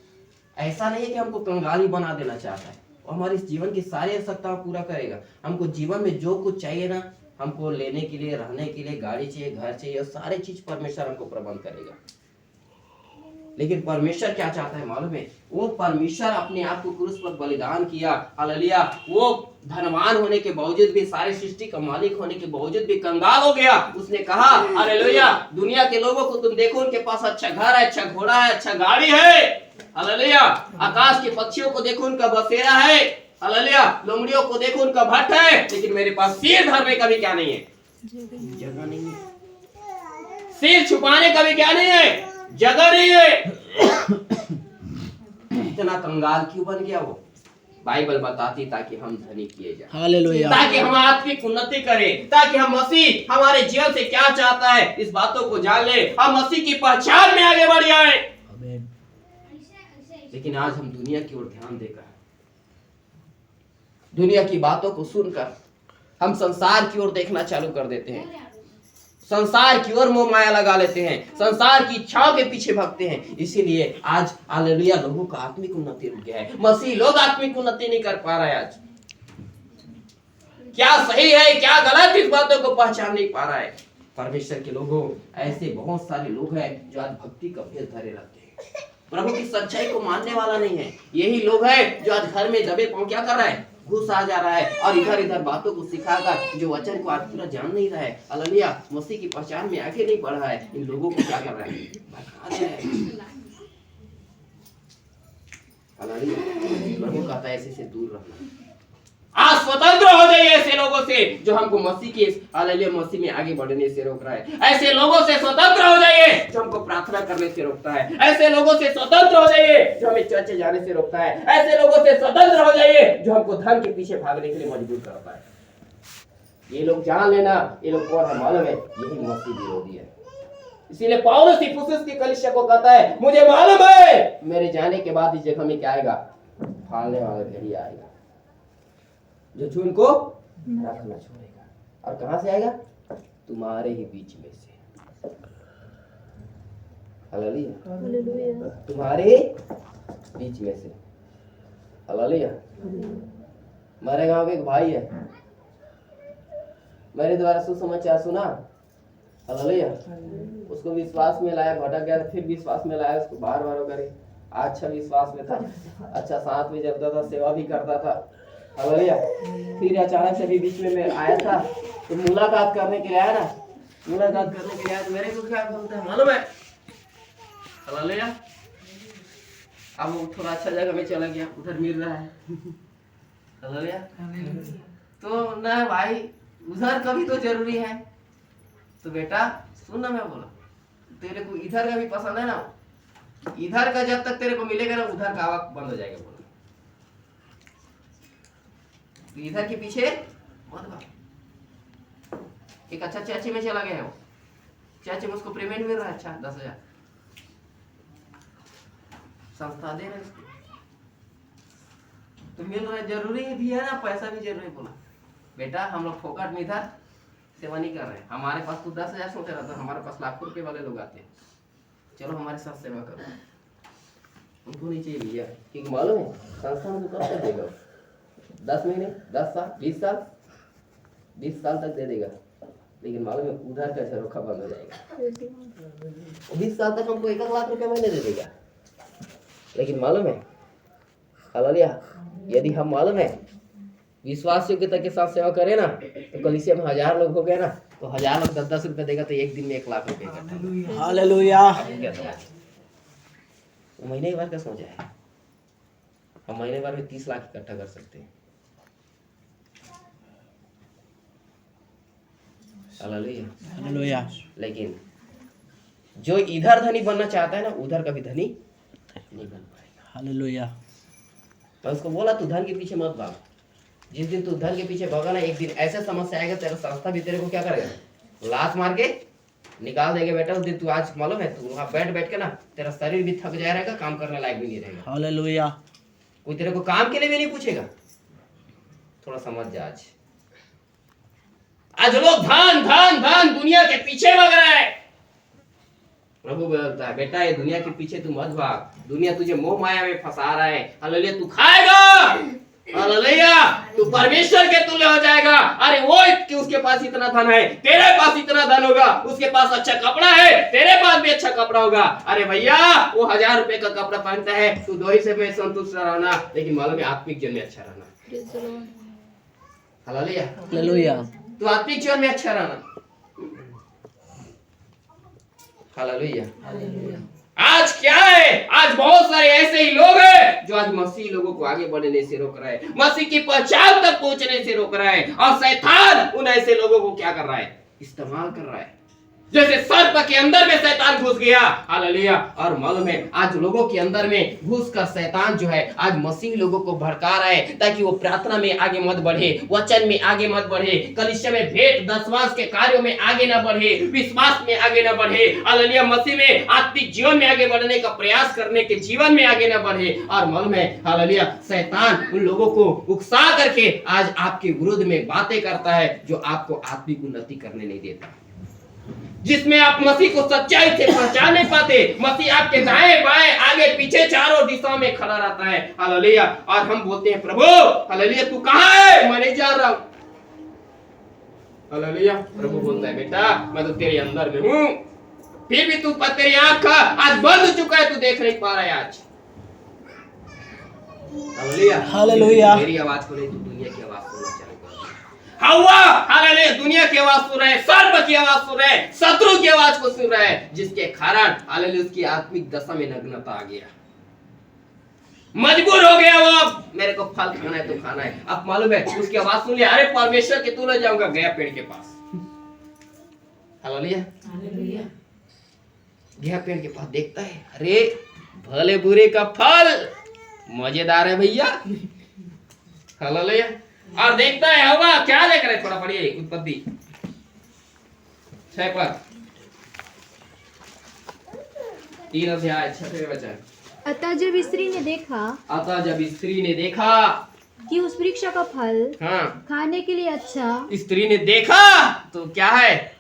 ऐसा नहीं है कि हमको कंगाली बना देना चाहता है। वो हमारे इस जीवन की सारी आवश्यकताएं पूरा करेगा। हमको जीवन में जो कुछ चाहिए ना, हमको लेने के लिए, रहने के लिए, गाड़ी चाहिए, घर चाहिए, सारी चीज परमेश्वर हमको प्रबंध करेगा। लेकिन परमेश्वर क्या चाहता है मालूम है? वो परमेश्वर अपने आप को क्रूस पर बलिदान किया। हालेलुया। वो धनवान होने के बावजूद भी, सारी सृष्टि का मालिक होने के बावजूद भी कंगाल हो गया। उसने कहा हालेलुया, दुनिया के लोगों को तुम देखो, उनके पास अच्छा घर है, अच्छा घोड़ा है, अच्छा गाड़ी है। हालेलुया। आकाश के पक्षियों को देखो, उनका बसेरा है। हालेलुया। लोमड़ियों को देखो, उनका भट्ट है। लेकिन मेरे पास सिर धरने का भी क्या नहीं है? जगह नहीं है। सिर छुपाने का भी क्या नहीं है? जगह नहीं है। इतना कंगाल क्यों बन गया वो? बाइबल बताती ताकि हम धनी किए जाएं, हालेलुया, ताकि हम आत्मिक उन्नति करें, ताकि हम मसीह हमारे जीवन से क्या चाहता है इस बातों को जान ले, हम मसीह की पहचान में आगे बढ़ जाएं। लेकिन आज हम दुनिया की ओर ध्यान देकर, दुनिया की बातों को सुनकर हम संसार की ओर देखना चालू कर देते हैं, संसार की ओर मोह माया लगा लेते हैं, संसार की इच्छाओं के पीछे भागते हैं। इसीलिए आज हालेलुया लोगों का आत्मिक उन्नति रुक गया है। मसीह लोग आत्मिक उन्नति नहीं कर पा रहे। आज क्या सही है क्या गलत, इस बातों को पहचान नहीं पा रहा है। परमेश्वर के लोगों, ऐसे बहुत सारे लोग हैं जो आज भक्ति का भेष धरे रहते हैं, प्रभु की सच्चाई को मानने वाला नहीं है। यही लोग हैं जो आज घर में दबे पांव क्या कर रहा है, घुस आ जा रहा है और इधर इधर बातों को सिखाकर जो वचन को आज पूरा जान नहीं रहा है, हालेलुया मसीह की पहचान में आगे नहीं बढ़ रहा है। इन लोगों को क्या कर रहा है, भटका दे रहा है। हालेलुया प्रभु कहता है ऐसे से दूर रहना। आज स्वतंत्र हो जाइए ऐसे लोगों से जो हमको मसीह के हालेलुया मसीह में आगे बढ़ने से रोक रहा है। ऐसे लोगों से स्वतंत्र हो जाइए जो हमको प्रार्थना करने से रोकता है। ऐसे लोगों से स्वतंत्र हो जाइए जो हमें चर्च जाने से रोकता है। ऐसे लोगों से स्वतंत्र हो जाइए जो हमको धन के पीछे भागने के लिए मजबूर करता है। ये लोग जान लेना, ये लोग कौन है मालूम है? यही मसीह विरोधी है। इसीलिए पौलुस इफिसुस की कलीसिया को कहता है, मुझे मालूम है मेरे जाने के बाद इस जगह में क्या आएगा? फाड़ने वाला भेड़िया आएगा जो झुंड को रखना छोड़ेगा। और कहां से आएगा? तुम्हारे ही बीच में से। हालेलुया, तुम्हारे बीच में से। हालेलुया। हमारे गांव में एक भाई है, मेरे द्वारा सुसमाचार सुना। हालेलुया। उसको विश्वास में लाया, भटक गया, फिर विश्वास में लाया, उसको बार बार करे। अच्छा विश्वास में था, अच्छा साथ में चलता था, सेवा भी करता था। हालेलुया। फिर अचानक से भी बीच में मैं आया था तो मुलाकात करने के लिए आया ना, मुलाकात करने के लिए आया तो मेरे को क्या बोलते हैं मालूम है? हालेलुया। अब वो थोड़ा अच्छा जगह में चला गया, उधर मिल रहा है। हालेलुया। तो ना भाई उधर का भी तो जरूरी है। तो बेटा सुन ना, मैं बोला तेरे को इधर का भी पसंद है ना, इधर का जब तक तेरे को मिलेगा ना उधर का आवाज बंद हो जाएगा। बोला तो इधर के पीछे मत भाग। एक अच्छा चाची में चला गया है वो, चाची में उसको पेमेंट मिल रहा है अच्छा 10,000 संस्था दे रहे उसको, तो मिल रहा है। जरूरी भी है ना, पैसा भी जरूरी। बोला बेटा हम लोग फोकट में इधर सेवा नहीं कर रहे हैं, हमारे पास तो 10,000 सोच रहा था, हमारे पास लाखों रुपए वाले लोग आते हैं, चलो हमारे साथ सेवा करो। उनको नहीं चाहिए भैया, क्योंकि मालूम है संस्था में कब तक देगा? 10 महीने, 10 साल, 20 साल, 20 साल तक दे देगा, लेकिन मालूम है उधर का झरोखा बंद हो जाएगा। 20 साल तक हमको 1 लाख रुपए महीने दे देगा, लेकिन मालूम है हालेलुया यदि हम मालूम है विश्वास योग्यता के साथ सेवा करें ना, तो कलीसिया में 1000 लोग हो गए ना, तो 1000 लोग 10-10 रुपए देगा, तो एक दिन में 1 लाख रुपए का। हालेलुया। वो महीने भर का सोचा है, हम महीने भर में 30 लाख इकट्ठा कर सकते हैं। हालेलुया। लेकिन जो इधर धनी बनना चाहता है ना, उधर कभी धनी नहीं बन पाएगा। हालेलुया। मैं उसको बोला तू धन के पीछे मत भाग। जिस दिन तू धन के पीछे भागा ना, एक दिन ऐसा समस्या आएगा, तेरा संस्था भी तेरे को क्या करेगा? लात मार के निकाल देंगे बेटा। उस दिन तू आज मालूम है तू वहाँ बैठ के ना तेरा शरीर भी थक जाया रहेगा, काम करने लायक भी नहीं रहेगा। हालेलुया। कोई तेरे को काम के लिए भी नहीं पूछेगा। थोड़ा समझ जा। आज लोग धन धन धन दुनिया के पीछे भाग रहे हैं। प्रभु बोलता है बेटा ये दुनिया के पीछे तू मत भाग, दुनिया तुझे मोह माया में फंसा रहा है। हालेलुया। तू खाएगा, हालेलुया, तू परमेश्वर के तुल्य हो जाएगा। अरे वो कि उसके पास इतना धन है, तेरे पास इतना धन होगा। उसके पास अच्छा कपड़ा है, तेरे पास भी अच्छा कपड़ा होगा। अरे भैया वो 1000 रुपए का कपड़ा पहनता है, तू 2 ही से में संतुष्ट रहना, लेकिन मालूम है आत्मिक जीवन में अच्छा रहना। हालेलुया। हालेलुया। तू आत्मिक जीवन में अच्छा रहना। हालेलुया। आज क्या है? आज बहुत सारे ऐसे ही लोग हैं जो आज मसीह लोगों को आगे बढ़ने से रोक रहे हैं, मसीह की पहचान तक पहुंचने से रोक रहा है। और शैतान उन ऐसे लोगों को क्या कर रहा है? इस्तेमाल कर रहा है। जैसे सर्प के अंदर में शैतान घुस गया। हालेलुया। और मालूम है आज लोगों के अंदर में घुस कर शैतान जो है आज मसीह लोगों को भड़का रहा है, ताकि वो प्रार्थना में आगे मत बढ़े, वचन में आगे मत बढ़े, कलीसिया में भेंट दशमांश के कार्यों में आगे न बढ़े, विश्वास में आगे न बढ़े। हालेलुया। मसीह में आत्मिक जीवन में आगे बढ़ने का प्रयास करने के जीवन में आगे न बढ़े। और मालूम है हालेलुया शैतान उन लोगों को उकसा करके आज आपके विरुद्ध में बातें करता है, जो आपको आत्मिक उन्नति करने नहीं देता, जिसमें आप मसीह को सच्चाई से पहचान नहीं पाते। मसीह आपके दाएं बाएं आगे पीछे चारों दिशाओं में खड़ा रहता है। हालेलुया। और हम बोलते हैं प्रभु हालेलुया तू कहां है? मैं नहीं जा रहा हूं। हालेलुया। प्रभु बोलता है बेटा मैं तो तेरे अंदर में हूं, फिर भी तू तेरी आंख आज बंद हो चुका है, तू देख नहीं पा रहा है आज। हालेलुया। हालेलुया। मेरी आवाज को नहीं, तू दुनिया की आवाज सुनना चालू कर। हवा हालेलुया दुनिया की आवाज सुन रहा है, सर्प की आवाज सुन रहा है, शत्रु की आवाज को सुन रहा है, जिसके कारण हालेलुया उसकी आत्मिक दशा में नग्नता आ गया। मजबूर हो गया वो, अब मेरे को फल खाना है तो खाना है। अब मालूम है उसकी आवाज सुन लिया, अरे परमेश्वर के तू ले जाऊंगा, गया पेड़ के पास। हालेलुया, गया पेड़ के पास, देखता है अरे भले बुरे का फल मजेदार है भैया। हालेलुया, और देखता है होगा क्या देख रहे, थोड़ा पढ़िए उत्पत्ति 6 पर 3 अध्याय 6वें वचन। अतः जब स्त्री ने देखा अतः जब स्त्री ने देखा कि उस वृक्ष का फल हाँ खाने के लिए अच्छा, स्त्री ने देखा तो क्या है,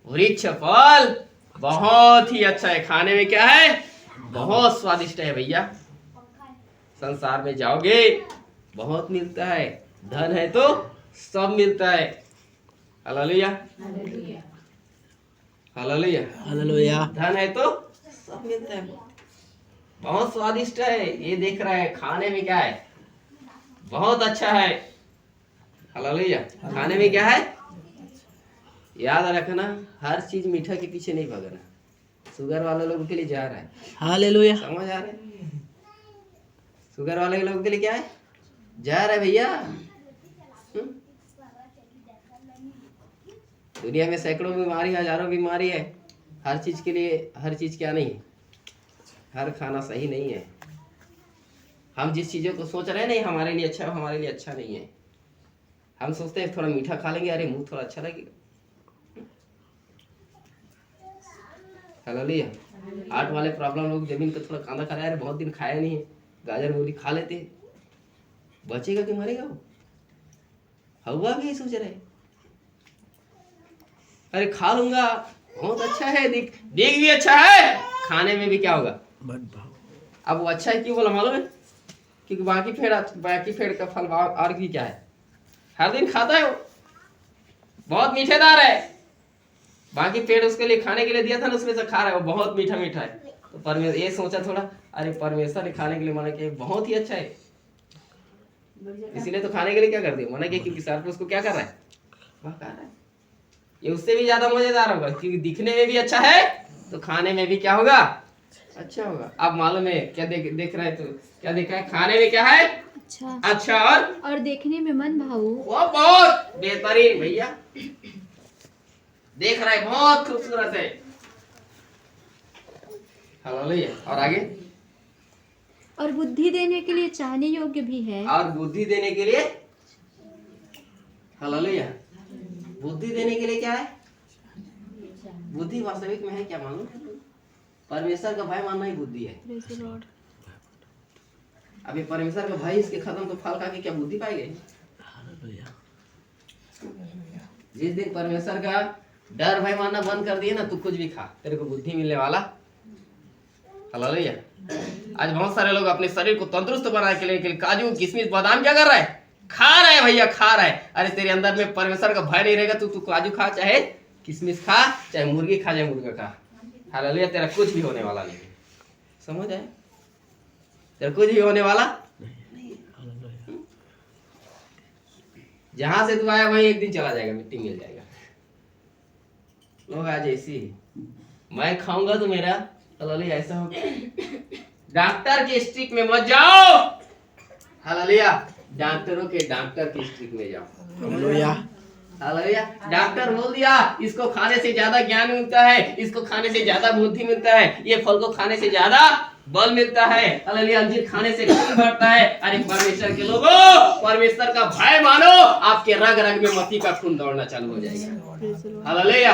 वृक्ष फल बहुत ही अच्छा है, खाने में क्या है, बहुत स्वादिष्ट है भैया। संसार में जाओगे बहुत मिलता है, धन है तो सब मिलता है। Hallelujah, hallelujah, hallelujah. धन है तो सब मिलता है, बहुत स्वादिष्ट है। ये देख रहा है खाने में क्या है, बहुत अच्छा है। हालेलुया, खाने में क्या है, याद रखना हर चीज मीठा के पीछे नहीं भागना। शुगर वाले लोगों के लिए जा रहा है, हालेलुया। समझ आ रहा है, शुगर वाले लोगों के लिए क्या है, जा रहा है भैया। दुनिया में सैकड़ों बीमारी, हजारों बीमारी है, हर चीज के लिए हर चीज क्या नहीं है, हर खाना सही नहीं है। हम जिस चीजों को सोच रहे हैं नहीं हमारे लिए अच्छा है, हमारे लिए अच्छा नहीं है। हम सोचते हैं थोड़ा मीठा खा लेंगे, अरे मुंह थोड़ा अच्छा लगेगा। हालेलुया, हार्ट वाले प्रॉब्लम लोग जमीन को थोड़ा कांदा खा रहे हैं, अरे बहुत दिन खाया नहीं है, गाजर मूली खा लेते हैं, बचेगा कि मरेगा वो। हवा भी सोच रहे अरे खा लूंगा, बहुत अच्छा है, देख भी अच्छा है, खाने में भी क्या होगा, अब वो अच्छा है क्यों बोला मालूम है, क्योंकि बाकी पेड़ का फल और भी क्या है, हर दिन खाता है वो, बहुत मीठेदार है। बाकी पेड़ उसके लिए खाने के लिए दिया था ना, उसमें से खा रहा है वो, बहुत मीठा मीठा है। तो परमेश्वर ये सोचा थोड़ा, अरे परमेश्वर ने खाने के लिए मना किया, बहुत ही अच्छा है, इसीलिए तो खाने के लिए क्या कर दिया, मना किया, क्योंकि सर पे उसको क्या कर रहा है, वह खा रहा है। ये उससे भी ज्यादा मजेदार होगा, क्योंकि दिखने में भी अच्छा है तो खाने में भी क्या होगा, अच्छा होगा। अब मालूम है क्या देख रहा है, तो क्या देखा है, खाने में क्या है, अच्छा और देखने में मन भाऊ, वो बहुत बेहतरीन भैया, देख रहा है बहुत खूबसूरत है। हालेलुया, और आगे, और बुद्धि देने के लिए चाहने योग्य भी है, और बुद्धि देने के लिए, हालेलुया, बुद्धि देने के लिए क्या है, बुद्धि वास्तविक में है क्या मालूम, परमेश्वर का भय मानना ही बुद्धि है। अभी परमेश्वर का भय इसके खत्म तो फल खा के क्या बुद्धि पाएगी। जिस दिन परमेश्वर का डर भय मानना बंद कर दिए ना, तू कुछ भी खा, तेरे को बुद्धि मिलने वाला। हालेलुया, आज बहुत सारे लोग अपने शरीर को तंदुरुस्त बनाने के लिए काजू किशमिश बादाम क्या कर रहा है, खा रहा है भैया, खा रहा है। अरे तेरे अंदर में परमेश्वर का भय नहीं रहेगा, तू काजू खा, चाहे किशमिश खा, चाहे मुर्गी खा, चाहे मुर्गा खा। हालेलुया, तेरा कुछ भी होने वाला नहीं, समझ आए, तेरा कुछ भी होने वाला नहीं। जहां से तू आया वहीं एक दिन चला जाएगा, मिट्टी मिल जाएगा। लोग आज ऐसी, मैं खाऊंगा तो मेरा हालेलुया ऐसा हो। डॉक्टर के स्ट्रिक में मत जाओ, हालेलुया, डॉक्टरों के डॉक्टर की स्ट्रिक में जाओ। हालेलुया, हालेलुया, डॉक्टर बोल दिया इसको खाने से ज्यादा ज्ञान मिलता है, इसको खाने से ज्यादा बुद्धि मिलता है, ये फल को खाने से ज्यादा बल मिलता है, हालेलुया, अंजीर खाने से खून बढ़ता है। अरे परमेश्वर के लोगों, परमेश्वर का भय मानो, आपके रग रग में मसीह का खून दौड़ना चालू हो जाएगा। हालेलुया,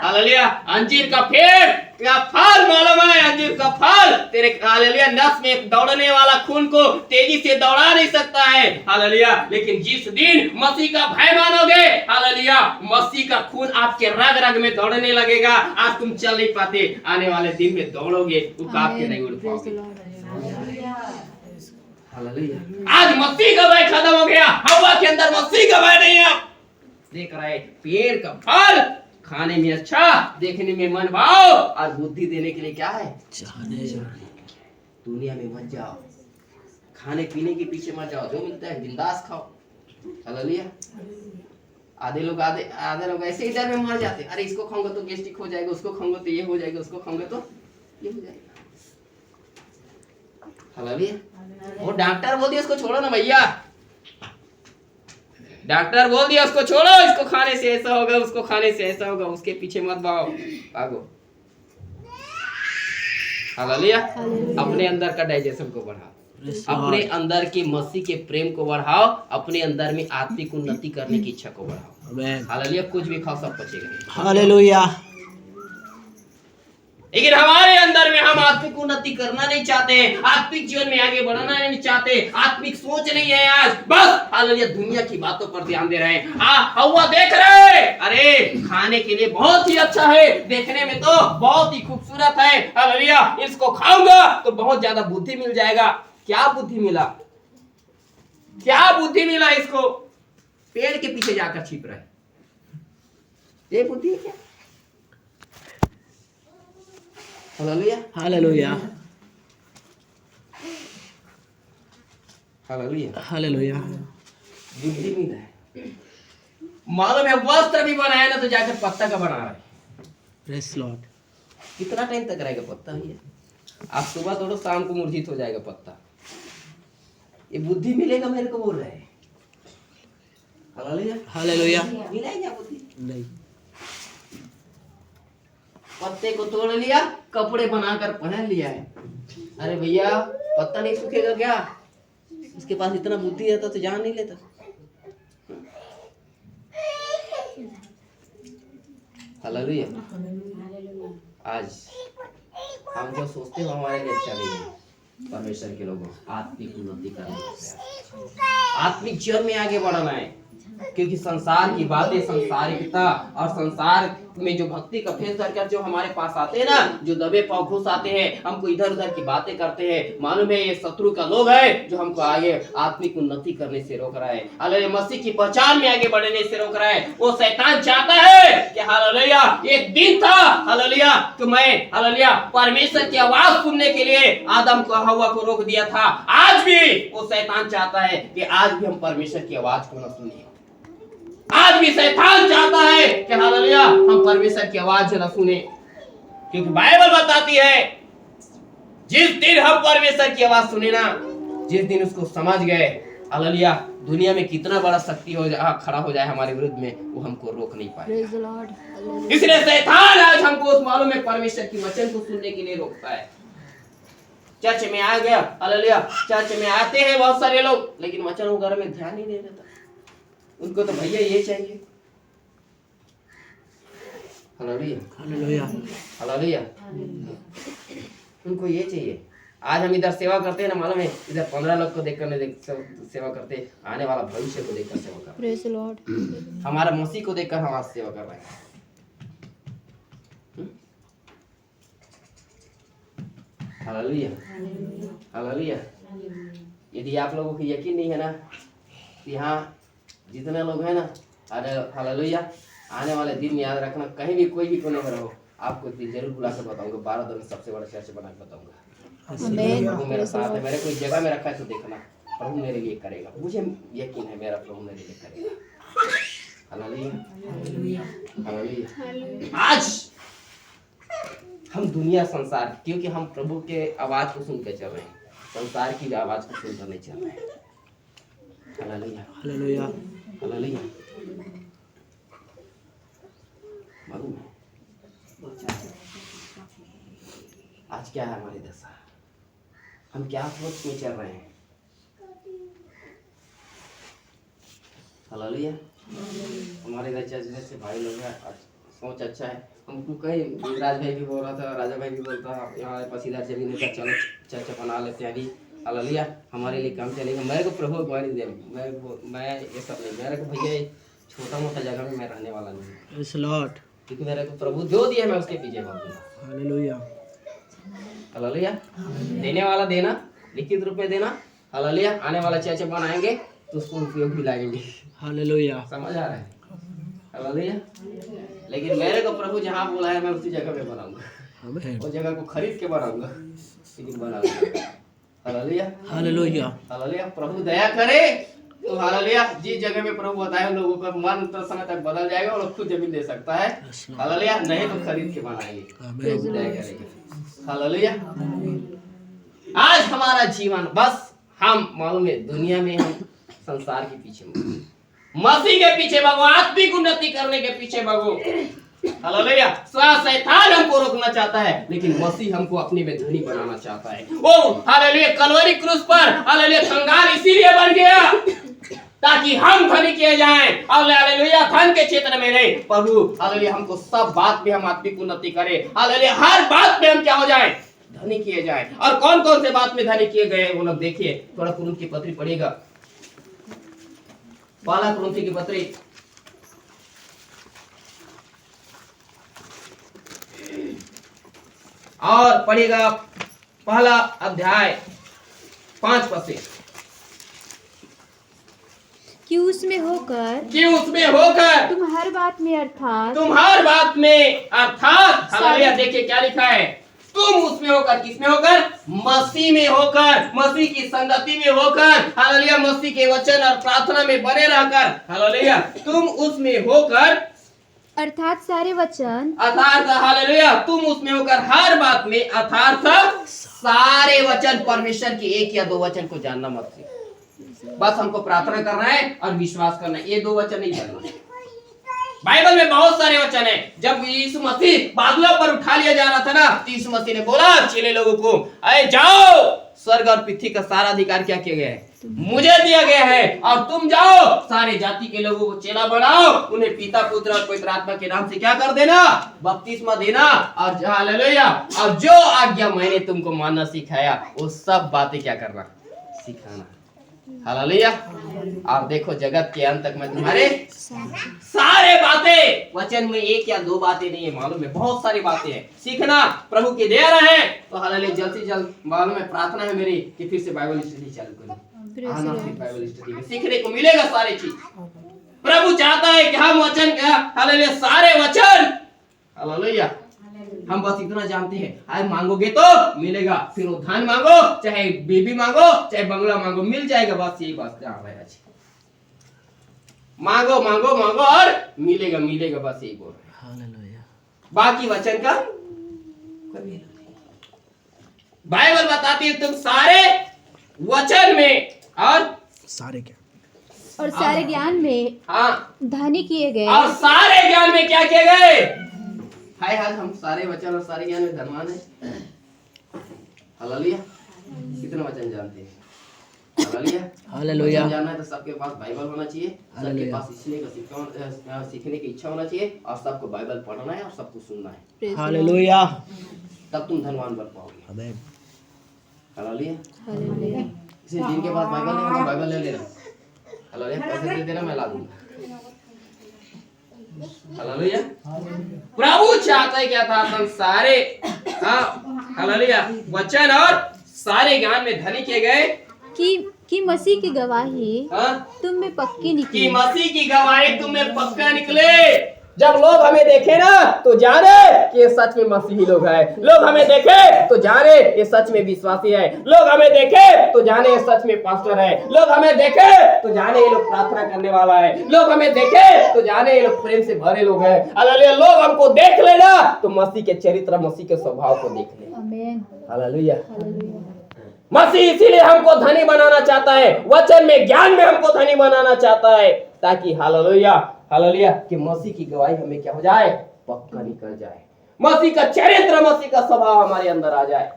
हालेलुया, अंजीर का पेड़ का फल मालूम है, अंजीर का फल तेरे हालेलुया नस में दौड़ने वाला खून को तेजी से दौड़ा नहीं सकता है। हालेलुया, लेकिन जिस दिन मसीह का भय मानोगे, हालेलुया, मसीह का खून आपके रग रग में दौड़ने लगेगा। आज तुम चल नहीं पाते, आने वाले दिन में दौड़ोगे, उकाब के नहीं उड़ पाओगे। हालेलुया, आज मसीह का भय खत्म हो गया, हवा के अंदर मसीह का भय नहीं है। देख रहा है पेड़ का फल खाने में अच्छा, देखने में मन भाव, और बुद्धि देने के लिए क्या है, चाहने। दुनिया में मत जाओ, खाने पीने के पीछे मत जाओ, जो मिलता है बिंदास खाओ। हालेलुया, आधे लोग ऐसे ही डर में मर जाते, अरे इसको खाऊंगा तो गैस्ट्रिक हो जाएगा, उसको खाऊंगा तो ये हो जाएगा, उसको खाऊंगा तो ये हो जाएगा। हालेलुया। वो डॉक्टर बोल दिया इसको छोड़ो ना भैया, डॉक्टर बोल दिया उसको छोड़ो, इसको खाने से ऐसा होगा, उसको खाने से ऐसा होगा, उसके पीछे मत भागो। हालेलुया। अपने अंदर का डाइजेशन को बढ़ाओ, अपने अंदर के मसीह के प्रेम को बढ़ाओ, अपने अंदर में आत्मिक उन्नति करने की इच्छा को बढ़ाओ। हालेलुया। कुछ भी खाओ सब पचेगा। हालेलुया। लेकिन हमारे अंदर में हम आत्मिक उन्नति करना नहीं चाहते, आत्मिक जीवन में आगे बढ़ना नहीं चाहते, आत्मिक सोच नहीं है आज, बस हालेलुया दुनिया की बातों पर ध्यान दे रहे हैं। हवा देख रहे, अरे खाने के लिए बहुत ही अच्छा है, देखने में तो बहुत ही खूबसूरत है, हालेलुया इसको खाऊंगा तो बहुत ज्यादा बुद्धि मिल जाएगा। क्या बुद्धि मिला, क्या बुद्धि मिला इसको? पेड़ के पीछे जाकर छिप रहे, ये बुद्धि है क्या? हालेलुया। हालेलुया। हालेलुया। हालेलुया। बुद्धि मिला है, मालूम है वस्त्र भी बनाया ना तो जाकर पत्ता का बना रहा है। Praise Lord. कितना टाइम तक रहेगा पत्ता? ये आज सुबह तोड़ो शाम को मुरझित हो जाएगा पत्ता। ये बुद्धि मिलेगा मेरे को बोल रहे हैं। हालेलुया। हालेलुया। मिला है क्या बुद्धि? नहीं। पत्ते को तोड़ लिया, कपड़े बनाकर पहन लिया है। अरे भैया पत्ता नहीं सूखेगा क्या? उसके पास इतना बुद्धि रहता तो जान नहीं लेता। हालेलुया। आज हम जो सोचते हो हमारे लिए अच्छा नहीं है। परमेश्वर के लोगों आत्मिक उन्नति करने का प्रयास, आत्मिक जीवन में आगे बढ़ना है, क्योंकि संसार की बातें, संसारिकता और संसार में जो भक्ति का फेस करके जो हमारे पास आते हैं ना, जो दबे पांव घुस आते हैं, हमको इधर उधर की बातें करते हैं, मालूम है ये शत्रु का लोग है जो हमको आगे आत्मिक उन्नति करने से रोक रहा है, हालेलुया मसीह की पहचान में आगे बढ़ने से रोक रहा है। वो शैतान चाहता है कि हालेलुया एक दिन था हालेलुया कि मैं हालेलुया परमेश्वर की आवाज सुनने के लिए आदम को हव्वा को रोक दिया था। आज भी वो शैतान चाहता है कि आज भी हम परमेश्वर की आवाज को न सुने। आज भी शैतान चाहता है कि हालेलुया हम परमेश्वर की आवाज न सुने, क्योंकि बाइबल बताती है जिस दिन हम परमेश्वर की आवाज सुने ना, जिस दिन उसको समझ गए, हालेलुया दुनिया में कितना बड़ा शक्ति हो जाए खड़ा हो जाए हमारे विरुद्ध में, वो हमको रोक नहीं पाएगा। इसलिए शैतान आज हमको उस मालूम में परमेश्वर की वचन को सुनने के लिए रोकता है। चर्च में आ गया, हालेलुया चर्च में आते हैं बहुत सारे लोग, लेकिन वचन वगैरह में ध्यान नहीं दे देता। उनको तो भैया ये चाहिए। हालेलुया। हालेलुया। हालेलुया। उनको ये चाहिए। आज हम इधर सेवा करते हैं ना, मालूम है इधर 15 लोग को देखकर नहीं सेवा करते, आने वाला भविष्य को देखकर सेवा करते। Praise Lord. हमारा मसीह को देखकर हम आज सेवा कर रहे हैं। हालेलुया। हालेलुया। यदि आप लोगों को यकीन नहीं है ना, यहाँ जितने लोग हैं ना, अरे हालेलुया आने वाले दिन याद रखना, कहीं भी कोई भी कोने में रहो, आपको एक दिन जरूर बुला कर बताऊंगा, 12 दिन सबसे बड़ा चर्च बना के बताऊंगा। प्रभु मेरा साथ है, मेरे कोई जगह में रखा है तो देखना, प्रभु मेरे लिए करेगा, मुझे यकीन है मेरा प्रभु मेरे लिए करेगा। हालेलुया। हालेलुया। आज हम दुनिया संसार, क्योंकि हम प्रभु के आवाज को सुन के चल रहे हैं, संसार की आवाज को सुनकर नहीं चल रहे हैं। हालेलुया। हालेलुया। हालेलुया। मालूम है आज क्या है हमारी दशा, हम क्या सोच में चल रहे हैं। हालेलुया। हमारे इधर चर्च में से भाई लोग हैं, सोच अच्छा है। हमको कहीं राज भाई भी बोल रहा था, राजा भाई भी बोलता था, यहाँ पास इधर जमीन है, चलो चर्च बना लेते हैं अभी। हालेलुया हमारे लिए काम चलेगा। मेरे को प्रभु गवाही दे, मैं ये सब नहीं, मेरे को भैया छोटा मोटा जगह में मैं रहने वाला नहीं, प्रेज लॉर्ड। क्योंकि मेरे को प्रभु जो दिया मैं उसके पीछे भागूंगा। हालेलुया। हालेलुया। देने वाला देना, लिखित रूप में देना। हालेलुया आने वाला चर्च बनाएंगे तो उसको उपयोग भी लाएंगे। हालेलुया। समझ आ रहा है? हालेलुया। लेकिन मेरे को प्रभु जहाँ बोला है मैं उसी जगह पे बनाऊंगा, आमीन। वो जगह को खरीद के बनाऊंगा, लेकिन बनाऊंगा। हालेलुया। हालेलुया। हालेलुया। प्रभु दया करे तो हालेलुया जिस जगह में प्रभु बताए उन लोगों का मन तो समय तक बदल जाएगा और खुद जमीन दे सकता है। हालेलुया नहीं तो खरीद के बनाएंगे। आमीन। प्रभु दया करेगा। हालेलुया। आज हमारा जीवन बस हम मालूम है दुनिया में हम संसार के पीछे मसीह के पीछे भागो, आत्मिक उन्नति करने के पीछे भागो। हालेलुया। शैतान हमको रोकना चाहता है, लेकिन मसीह हमको अपने में धनी बनाना चाहता है। ओ हालेलुया, कलवरी क्रूस पर हालेलुया कंगाल इसीलिए बन गया ताकि हम धनी किए जाएं। हालेलुया, धन के क्षेत्र में नहीं, प्रभु हालेलुया हमको सब बात में हम आत्मिक उन्नति करें। हालेलुया, हर बात में हम क्या हो जाएं, धनी किए जाएं। और कौन कौन से बात में धनी किए गए वो लोग देखिए। थोड़ा कुरिन्थ की पत्री पढ़ेगा, पहला कुरिन्थ की पत्री और पढ़ेगा पहला अध्याय 5 पद से। कि उसमें होकर तुम हर बात में अर्थात हालेलुया, देखिए क्या लिखा है, तुम उसमें होकर, किसमें होकर, मसीह में होकर, मसीह की संगति में होकर, हालेलुया, मसीह के वचन और प्रार्थना में बने रहकर, हालेलुया, तुम उसमें होकर अर्थात सारे वचन, अर्थात हालेलुया, तुम उसमें होकर हर बात में अर्थात सारे वचन, परमेश्वर के एक या 2 वचन को जानना मत सीखो। बस हमको प्रार्थना करना है और विश्वास करना है, ये 2 वचन नहीं जानना। बाइबल में बहुत सारे वचन है। जब यीशु मसीह बादलों पर उठा लिया जा रहा था ना, तो यीशु मसीह ने बोला चेले लोगों को, अरे जाओ, स्वर्ग और पृथ्वी का सारा अधिकार क्या किया गया है, मुझे दिया गया है, और तुम जाओ सारे जाति के लोगों को चेला बनाओ, उन्हें पिता पुत्र और पवित्र आत्मा के नाम से क्या कर देना, बपतिस्मा देना, और हालेलुया, और जो आज्ञा मैंने तुमको मानना सिखाया वो सब बातें क्या करना, सिखाना। हालेलुया। और देखो जगत के अंत तक मैं तुम्हारे सारे बातें, वचन में 1 या 2 बातें नहीं है, मालूम है बहुत सारी बातें हैं। सीखना प्रभु की दे रहे हैं, तो हालेलुया जल्द से जल्द, मालूम है प्रार्थना है मेरी कि फिर से बाइबल स्टडी चालू करें। आना फिर बाइबल स्टडी में सीखने को मिलेगा सारी चीज। प्रभु चाहता है कि हम वचन का हालेलुया, सारे वचन, हालेलुया, हम बस इतना जानते हैं, आज मांगोगे तो मिलेगा, फिर वो धन मांगो, चाहे बेबी मांगो, चाहे बंगला मांगो, मिल जाएगा। बस यही बात है, मांगो मांगो मांगो और मिलेगा मिलेगा, बस यही बोल रहे हैं। बाकी वचन का बाइबल बताती है तुम सारे वचन में और सारे ज्ञान में धनी किए गए, और सारे ज्ञान में क्या किए गए। हाय, आज हम सारे वचन और सारे ज्ञान में धनवान है। हालेलुया, कितना वचन जानते हैं। हालेलुया, हालेलुया, जानना है तो सबके पास बाइबल होना चाहिए, सबके पास सीखने की इच्छा होना चाहिए, और सबको बाइबल पढ़ना है और सबको सुनना है। हालेलुया, तब तुम धनवान बन पाओगे। आमीन। हालेलुया, इसे जिनके पास बाइबल नहीं है बाइबल ले लेना। हालेलुया, पैसे दे देना, मैं ला दूंगा। हालेलुया, प्रभु चाहता है क्या था, हम सारे हालेलुया वचन और सारे ज्ञान में धनी किए गए, कि मसीह की गवाही तुम में पक्की निकली, कि मसीह की गवाही तुम में पक्का निकले। जब लोग हमें देखे ना तो जाने कि ये सच में मसीही लोग हैं, लोग हमें देखे तो जाने ये सच में विश्वासी है, लोग हमें देखे तो जाने ये सच में पास्टर है, लोग हमें देखे तो जाने ये लोग प्रार्थना करने वाला है, लोग हमें देखे तो जाने ये लोग प्रेम से भरे लोग हैं। हालेलुया, लोग हमको देख लेना तो मसीह के चरित्र, मसीह के स्वभाव को देख ले। आमीन। हालेलुया, मसीह इसीलिए हमको धनी बनाना चाहता है, वचन में ज्ञान में हमको धनी बनाना चाहता है, ताकि हालेलुया हालेलुया कि मसीह की गवाही हमें क्या हो जाए, पक्का निकल जाए, मसीह का चरित्र, मसीह का स्वभाव हमारे अंदर आ जाए।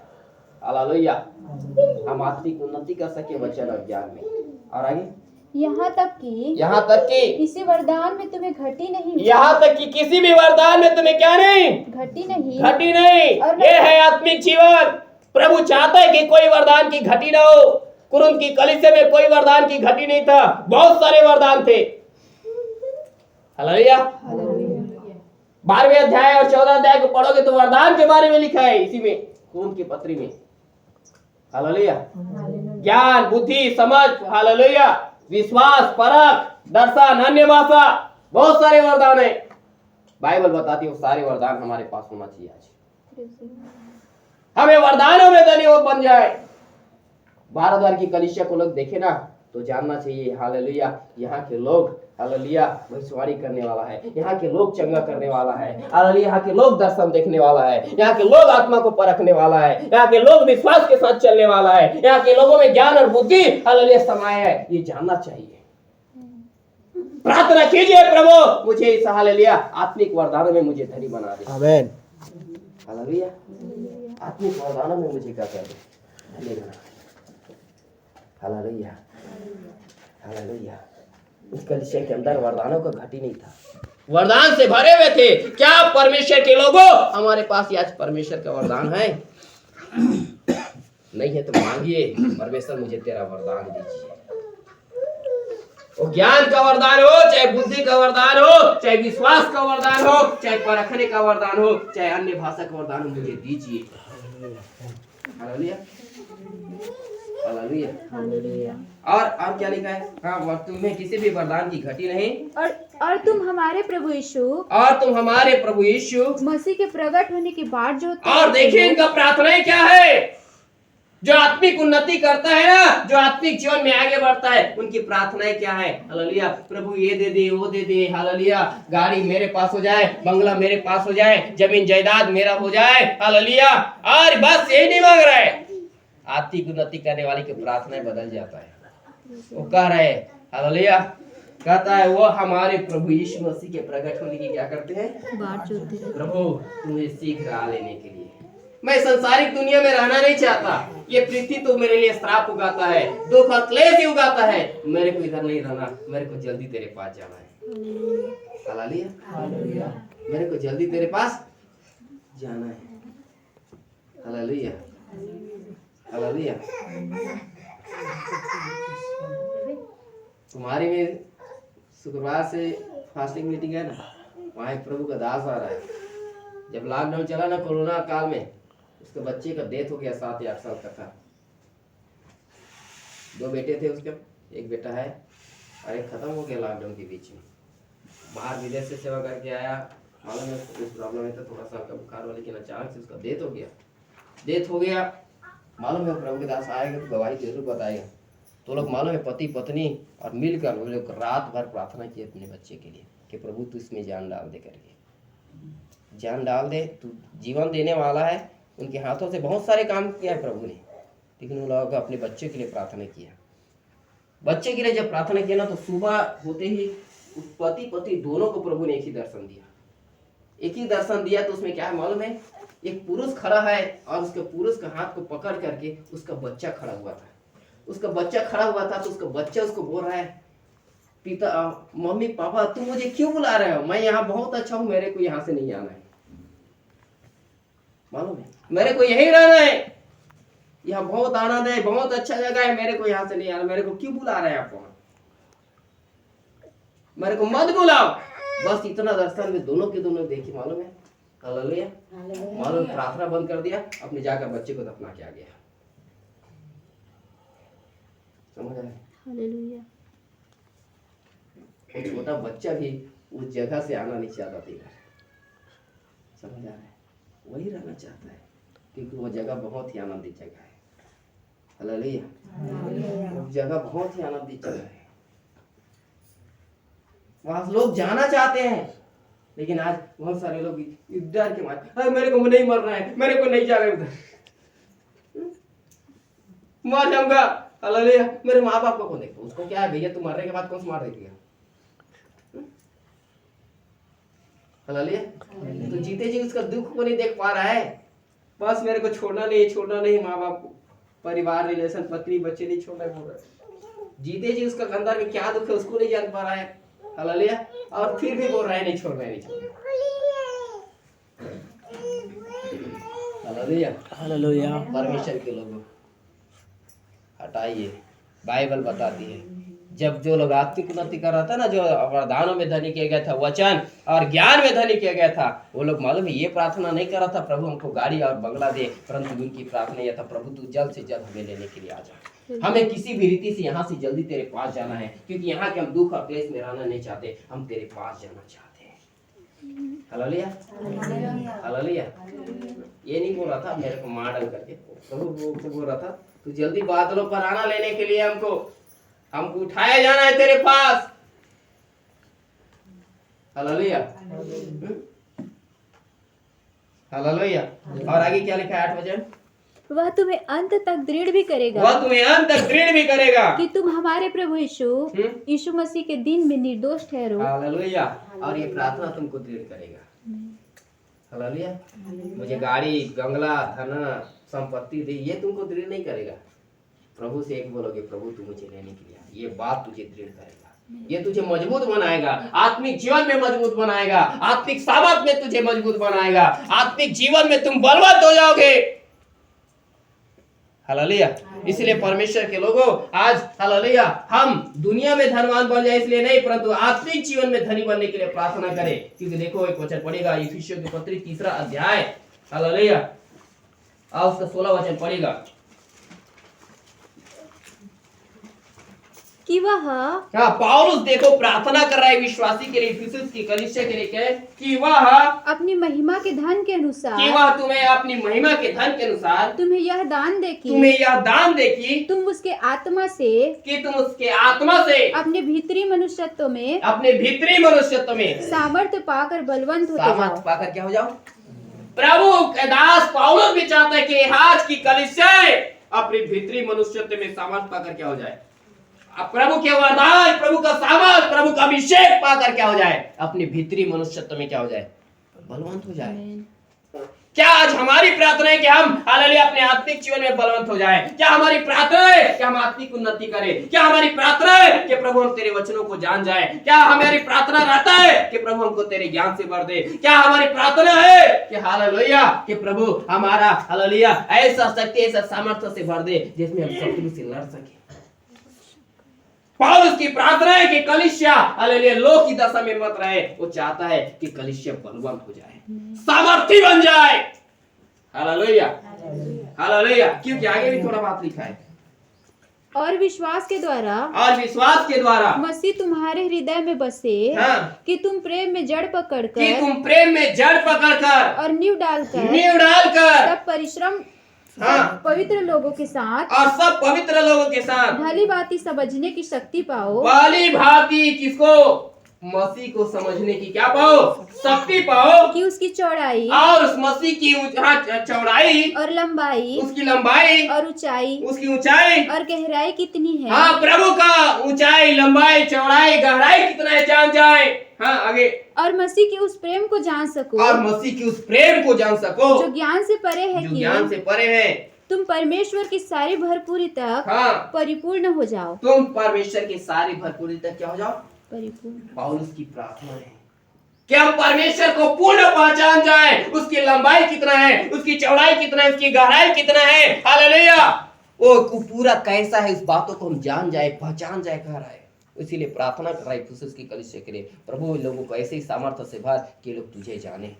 हालेलुया, हम आत्मिक उन्नति कर सके वचन और ज्ञान में। और आगे यहाँ तक कि किसी वरदान में तुम्हें घटी नहीं, यहाँ तक कि किसी भी वरदान में तुम्हें क्या नहीं, घटी नहीं। ये है आत्मिक जीवन। प्रभु चाहता है कि कोई वरदान की घटी ना हो। कुरिन्थ की कलीसिया में कोई वरदान की घटी नहीं था, बहुत सारे वरदान थे। हालेलुया, 12वें अध्याय और 14 अध्याय को पढ़ोगे तो वरदान के बारे में लिखा है इसी में, कुरिन्थ की पत्री में। हालेलुया, ज्ञान, बुद्धि, समझ, हालेलुया, विश्वास, परख, दर्शन, अन्य भाषा, बहुत सारे वरदान है। बाइबल बताती है वो सारे वरदान हमारे पास होना चाहिए। आज हमें वरदानों में धनी बन जाए। भारतवार की कलीसिया को लोग देखे ना तो जानना चाहिए हालेलुया यहाँ के लोग हालेलुया भविष्यवाणी करने वाला है, यहाँ के लोग चंगा करने वाला है हालेलुया, यहाँ के लोग दर्शन देखने वाला है, यहाँ के लोग आत्मा को परखने वाला है, यहाँ के लोग विश्वास के साथ चलने वाला है, यहाँ के लोगों में ज्ञान और बुद्धि हालेलुया समाया है, ये जानना चाहिए। प्रार्थना कीजिए प्रभु मुझे इस हालेलुया आत्मिक वरदानों में मुझे धनी बना दे। आमीन। हालेलुया आत्मिक वरदानों में मुझे क्या कर दे, धनी बना दे। Hallelujah hallelujah. इस कलीसिया के अंदर वरदानों का घट ही नहीं था, वरदान से भरे हुए थे। क्या परमेश्वर के लोगों हमारे पास आज परमेश्वर का वरदान है? नहीं है तो मांगिए, परमेश्वर मुझे तेरा वरदान दीजिए। वो ज्ञान का वरदान हो, चाहे बुद्धि का वरदान हो, चाहे विश्वास का वरदान हो, चाहे परखने का वरदान हो, चाहे अन्य भाषा का वरदान हो, मुझे दीजिए। Hallelujah hallelujah hallelujah. और क्या लिखा है? हाँ, तुम्हें किसी भी वरदान की घटी नहीं, और तुम हमारे प्रभु यीशु मसीह के प्रकट होने के बाद जो और देखिए इनका प्रार्थनाएं क्या है। जो आत्मिक उन्नति करता है ना, जो आत्मिक जीवन में आगे बढ़ता है, उनकी प्रार्थनाएं क्या है? हालेलुया प्रभु ये दे दे वो दे दे, हालेलुया गाड़ी मेरे पास हो जाए, बंगला मेरे पास हो जाए, जमीन जायदाद मेरा हो जाए, हालेलुया। और बस यही नहीं मांग रहा है, आत्मिक उन्नति करने वाले की प्रार्थनाएं बदल जाता है। वो कह रहे हैं हालेलुया, कहता है वो हमारे प्रभु यीशु मसीह के प्रकट होने की क्या करते हैं? प्रभु तुम्हें शीघ्र आ लेने के लिए। मैं संसारिक दुनिया में रहना नहीं चाहता, ये पृथ्वी तो मेरे लिए श्राप उगाता है, दुख और क्लेश ही उगाता है। मेरे को इधर नहीं रहना, मेरे को जल्दी तेरे पास जाना है। हालेलुया हालेलुया, मेरे को जल्दी तेरे पास जाना है। Hallelujah hallelujah. तुम्हारी में शुक्रवार से फास्टिंग मीटिंग है ना, वहाँ एक प्रभु का दास आ रहा है। जब लॉकडाउन चला ना कोरोना काल में, उसके बच्चे का डेथ हो गया, 7 या 8 साल का था। 2 बेटे थे उसके, एक बेटा है और एक खत्म हो गया लॉकडाउन के बीच में। बाहर विदेश से सेवा करके आया, मालूम है कुछ प्रॉब्लम है, तो थोड़ा सा हल्का बुखार वाले, लेकिन अचानक से उसका डेथ हो गया। मालूम है प्रभु के दास आएगा तो गवाही जरूर बताएगा। तो लोग मालूम है पति पत्नी और मिलकर वो लोग रात भर प्रार्थना की अपने बच्चे के लिए कि प्रभु तू इसमें जान डाल दे, करके जान डाल दे, तू जीवन देने वाला है। उनके हाथों से बहुत सारे काम किया है प्रभु ने, लेकिन उन लोगों को अपने बच्चे के लिए प्रार्थना किया। बच्चे के लिए जब प्रार्थना किया ना, तो सुबह होते ही उस पति पत्नी दोनों को प्रभु ने एक ही दर्शन दिया। तो उसमें क्या है मालूम है? एक पुरुष खड़ा है और उसके पुरुष का हाथ को पकड़ करके उसका बच्चा खड़ा हुआ था। तो उसका बच्चा उसको बोल रहा है, पिता मम्मी पापा तुम मुझे क्यों बुला रहे हो? मैं यहाँ बहुत अच्छा हूँ, मेरे को यहाँ से नहीं आना है। मालूम है, मेरे को यही रहना है, यहाँ बहुत आनंद है, बहुत अच्छा जगह है, मेरे को यहाँ से नहीं आना। मेरे को क्यों बुला रहे हैं आप वहाँ? मेरे को मत बुलाओ। बस इतना दर्शन में दोनों के दोनों देखी, मालूम है हालेलुया। मालूम प्रार्थना बंद कर दिया, अपने जाकर बच्चे को दफना किया गया। समझ आए? हालेलुया। एक छोटा बच्चा भी उस जगह से आना नहीं चाहता था, समझ आ रहा है? वही रहना चाहता है, क्योंकि वो जगह बहुत ही आनंदित जगह है। हालेलुया। वो जगह बहुत ही आनंदित जगह है, वहां लोग जाना चाहते हैं। लेकिन आज बहुत सारे लोग डर के मारे, मेरे को नहीं मरना है, मेरे को नहीं जाना उधर, मर जाऊंगा। हालेलुया। मेरे माँ बाप को देखो, उसको क्या है भैया, तू मरने के बाद कौन सा मार देगा? हालेलुया। तो जीते जी उसका दुख को नहीं देख पा रहा है। बस मेरे को छोड़ना नहीं, माँ बाप को, परिवार रिलेशन, पत्नी बच्चे नहीं छोड़ना बोल रहा है। जीते जी उसका अंदर में क्या दुख है उसको नहीं जान पा रहा है। हालेलुया। और फिर भी बोल रहा है नहीं छोड़ना। Hallelujah hallelujah. परमेश्वर के लोगों हटाइए, बाइबल बताती है जब जो लोग आत्मिक उन्नति कर रहा था ना, जो वरदानों में धनी किया गया था, वचन और ज्ञान में धनी किया गया था, वो लोग मालूम है ये प्रार्थना नहीं कर रहा था प्रभु हमको गाड़ी और बंगला दे, परंतु उनकी प्रार्थना यह था प्रभु तू जल्द से जल्द हमें लेने के लिए आ जा। हमें किसी भी रीति से यहाँ से जल्दी तेरे पास जाना है, क्योंकि यहाँ के हम दुख और क्लेश में रहना नहीं चाहते, हम तेरे पास जाना चाहते हैं। Hallelujah hallelujah. ये नहीं बोल रहा था मेरे को मार डाल करके, प्रभु बोल रहा था तू जल्दी बादलों पर आना लेने के लिए हमको। हमको उठाया जाना है तेरे पास। Hallelujah, hallelujah. और आगे क्या लिखा है 8 वचन? वह तुम्हें अंत तक दृढ़ भी करेगा, वह तुम्हें अंत तक दृढ़ भी करेगा कि तुम हमारे प्रभु यीशु मसीह के दिन में निर्दोष ठहरो। हालेलुया। और ये प्रार्थना तुमको दृढ़ करेगा। हालेलुया। मुझे गाड़ी, बंगला, धन, संपत्ति दे, ये तुमको दृढ़ नहीं करेगा। प्रभु से एक बोलोगे, प्रभु तू मुझे लेने के लिए, ये बात तुझे दृढ़ करेगा, ये तुझे मजबूत बनाएगा, आत्मिक जीवन में मजबूत बनाएगा, आत्मिक सामर्थ में तुझे मजबूत बनाएगा, आत्मिक जीवन में तुम बलवंत हो जाओगे। हालेलुया। इसलिए परमेश्वर के लोगों, आज हालेलुया हम दुनिया में धनवान बन जाए इसलिए नहीं, परंतु आत्मिक जीवन में धनी बनने के लिए प्रार्थना करें। क्योंकि देखो एक वचन पढ़ेगा इफिसियों की पत्री 3 अध्याय, हालेलुया, और उसका 16 वचन पढ़ेगा कि वह, हाँ, पौलुस देखो प्रार्थना कर रहा है विश्वासी के लिए, इफिसुस की कलीसिया के लिए, क्या कि वह अपनी महिमा के धन के अनुसार, कि वह तुम्हें अपनी महिमा के धन के अनुसार तुम्हें यह दान दे कि तुम उसके आत्मा से, कि तुम उसके आत्मा से अपने भीतरी मनुष्यत्व में सामर्थ्य पाकर बलवंत होते जाओ। सामर्थ पाकर क्या हो जाओ? प्रभु के दास पौलुस भी चाहता है कि आज की कलीसिया अपनी भीतरी मनुष्यत्व में सामर्थ पाकर क्या हो जाए? अब प्रभु के वरदान, प्रभु का सामर्थ, प्रभु का अभिषेक पाकर क्या हो जाए? अपनी भीतरी मनुष्यत्व में क्या हो जाए? बलवंत हो जाए। क्या आज हमारी प्रार्थना है कि हम हालेलुया अपने आत्मिक जीवन में बलवंत हो जाए? क्या हमारी प्रार्थना है कि हम आत्मिक उन्नति करें? क्या हमारी प्रार्थना है कि प्रभु हम तेरे वचनों को जान जाए? क्या हमारी प्रार्थना रहता है कि प्रभु हमको तेरे ज्ञान से भर दे? क्या हमारी प्रार्थना है कि हालेलुया कि प्रभु हमारा हालेलुया ऐसा शक्ति, ऐसा सामर्थ्य से भर दे जिसमें हम शत्रु से लड़ सके? पौलुस की प्रार्थना है कि कलीसिया हालेलुया लोक की दशा में मत रहे। वो चाहता है कि कलीसिया बलवंत हो जाए, सामर्थी बन जाए। Hallelujah, hallelujah. क्योंकि आगे भी थोड़ा बात लिखा है, और विश्वास के द्वारा मसीह तुम्हारे हृदय में बसे, हाँ, कि तुम प्रेम में जड़ पकड़कर और नींव डालकर सब परिश्रम, हाँ, पवित्र लोगों के साथ भली भांति समझने की शक्ति पाओ। भली भांति किसको? मसीह को समझने की क्या पाओ? शक्ति पाओ। कि उसकी चौड़ाई और उस मसीह की चौड़ाई और लंबाई, उसकी लंबाई और ऊंचाई, उसकी ऊंचाई और गहराई कितनी है। हाँ, प्रभु का ऊंचाई, लंबाई, चौड़ाई, गहराई कितना है जान जाए। हाँ, आगे। और मसीह के उस प्रेम को जान सको, जो ज्ञान से परे है, तुम परमेश्वर की सारी भरपूरी तक, हाँ, परिपूर्ण हो जाओ। तुम परमेश्वर की सारी भरपूरी तक क्या हो जाओ? परिपूर्ण। पौलुस की प्रार्थना है कि हम परमेश्वर को पूर्ण पहचान जाए। उसकी लंबाई कितना है, उसकी चौड़ाई कितना है, उसकी गहराई कितना है, हालेलुया, वो पूरा कैसा है, उस बातों को हम जान जाए, पहचान जाए, कह रहा है। इसीलिए प्रार्थना कर रहा है इफिसुस की कलीसिया के लिए, प्रभु लोगों को ऐसे ही सामर्थ्य से भर कि लोग तुझे जाने।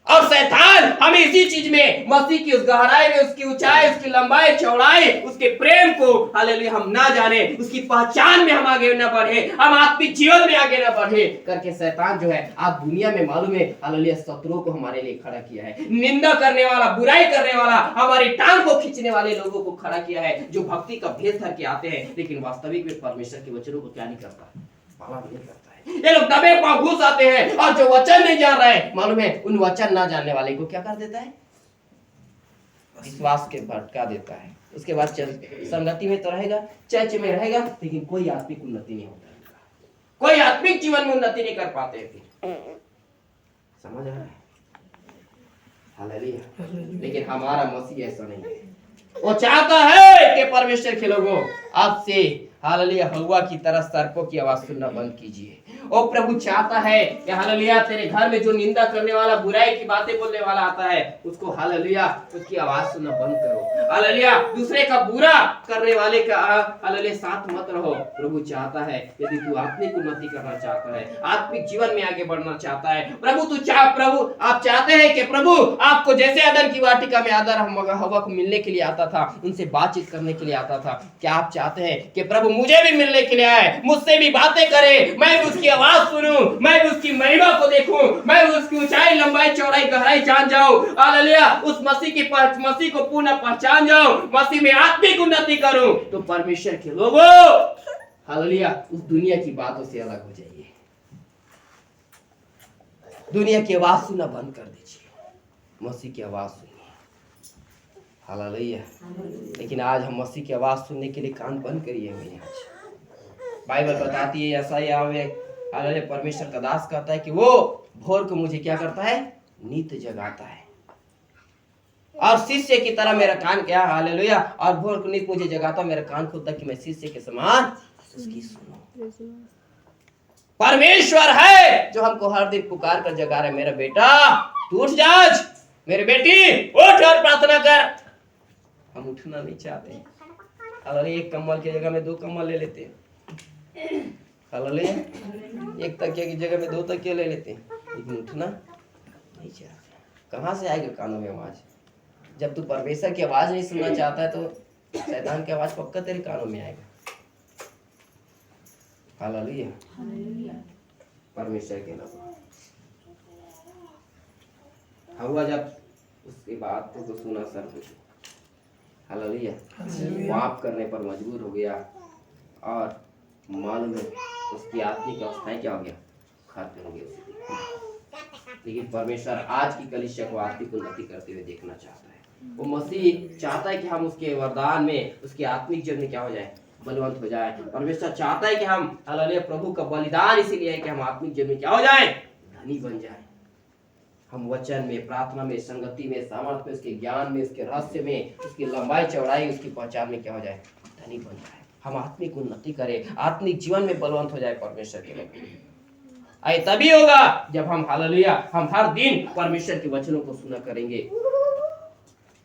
और शैतान हमें इसी चीज में, मसीह की उस गहराई में, उसकी ऊंचाई, उसकी लंबाई, चौड़ाई, उसके प्रेम को हालेलुया हम ना जाने, उसकी पहचान में हम आगे न बढ़े, हम आत्मिक जीवन में आगे न बढ़े करके शैतान जो है आज दुनिया में मालूम है हालेलुया शत्रुओं को हमारे लिए खड़ा किया है। निंदा करने वाला, बुराई करने वाला, हमारी टांग को खींचने वाले लोगों को खड़ा किया है, जो भक्ति का भेष धर के आते हैं लेकिन वास्तविक में परमेश्वर के वचनों को क्या नहीं करता, पालन नहीं करता। ये लोग दबे पांव घुस आते हैं और जो वचन नहीं जान रहे, मालूम है उन वचन ना जानने वाले को क्या कर देता है? विश्वास के भटका देता है। उसके बाद संगति में तो रहेगा, चर्च में रहेगा, लेकिन कोई आत्मिक उन्नति नहीं होता, कोई आत्मिक जीवन में उन्नति नहीं कर पाते। फिर समझ आ रहा है? हालेलुया। लेकिन हमारा मसीह ऐसा नहीं है। वो चाहता है कि परमेश्वर के लोगों आप से हालेलुया हवा की तरह सर्पों की आवाज सुनना बंद कीजिए। ओ प्रभु चाहता है कि हालेलुया तेरे घर में जो निंदा करने वाला, बुराई की बातें बोलने वाला आता है, उसको हालेलुया उसकी आवाज सुनना बंद करो। हालेलुया दूसरे का बुरा करने वाले का हालेलुया साथ मत रहो। प्रभु चाहता है यदि तू आत्मिक उन्नति करना चाहता है, आत्मिक जीवन में आगे बढ़ना चाहता है, प्रभु आप चाहते हैं कि प्रभु आपको जैसे अदन की वाटिका में आदम हवा को मिलने के लिए आता था, उनसे बातचीत करने के लिए आता था, क्या आप चाहते हैं कि प्रभु मुझे भी मिलने के लिए आए, मुझसे भी बातें करे, मैं भी उसकी आवाज सुनूं, मैं भी उसकी महिमा को देखूं, मैं भी उसकी ऊंचाई, लंबाई, चौड़ाई, गहराई जान जाऊं, हालेलुया उस मसीह को पूर्ण पहचान जाऊं, मसीह में आत्मिक उन्नति करूं। तो परमेश्वर के लोगों हालेलुया, उस दुनिया की बातों से अलग हो जाइए। दुनिया की आवाज सुनना बंद कर दीजिए, मसीह की आवाज सुनिए। हालेलुया। लेकिन आज हम मसीह की आवाज सुनने के लिए कान बंद करिए हुए आज। बाइबल बताती है यशायाह में, हालेलुया, परमेश्वर का दास कहता है कि वो भोर को मुझे क्या करता है, नीत जगाता है, और शिष्य की तरह मेरा कान क्या, हालेलुया, और भोर को नीत मुझे जगाता, मेरा कान खुलता कि मैं शिष्य के समान उसकी सुनूं। परमेश्वर है जो हमको हर दिन पुकार कर जगा रहा है, मेरा बेटा तू उठ जा, मेरे बेटी उठ और प्रार्थना कर। हम उठना नहीं चाहते। हालेलुया, एक कंबल की जगह में 2 कंबल ले लेते हैं। हालेलुया, एक तकिया की जगह में 2 तकिया ले लेते हैं, लेकिन उठना नहीं चाहते। कहाँ से आएगा कानों में आवाज? जब तू परमेश्वर की आवाज नहीं सुनना चाहता है तो शैतान की आवाज पक्का तेरे कानों में आएगा। हालेलुया, परमेश्वर के नाम। हुआ जब उसकी बात को सुना सर कुछ, हालेलुया, पाप करने पर मजबूर हो गया और मन में उसकी आत्मिक अवस्थाएं क्या हो गया, खत्म हो गई। लेकिन परमेश्वर आज की कलीसिया को आत्मिक उन्नति करते हुए देखना चाहता है। वो मसीह चाहता है कि हम उसके वरदान में, उसके आत्मिक जीवन में क्या हो जाए, बलवंत हो जाए। परमेश्वर चाहता है कि हम, हालेलुया, प्रभु का बलिदान इसीलिए है कि हम आत्मिक जीवन में क्या हो जाए, धनी बन जाए। हम वचन में, प्रार्थना में, संगति में, सामर्थ्य में, उसके ज्ञान में, उसके रहस्य में, उसकी लंबाई चौड़ाई, उसकी पहचान में क्या हो जाए, धनी बन जाए। हम आत्मिक उन्नति करें, आत्मिक जीवन में बलवंत हो जाए परमेश्वर के लिए। आए तभी होगा जब हम, हालेलुया, हम हर दिन परमेश्वर के वचनों को सुना करेंगे।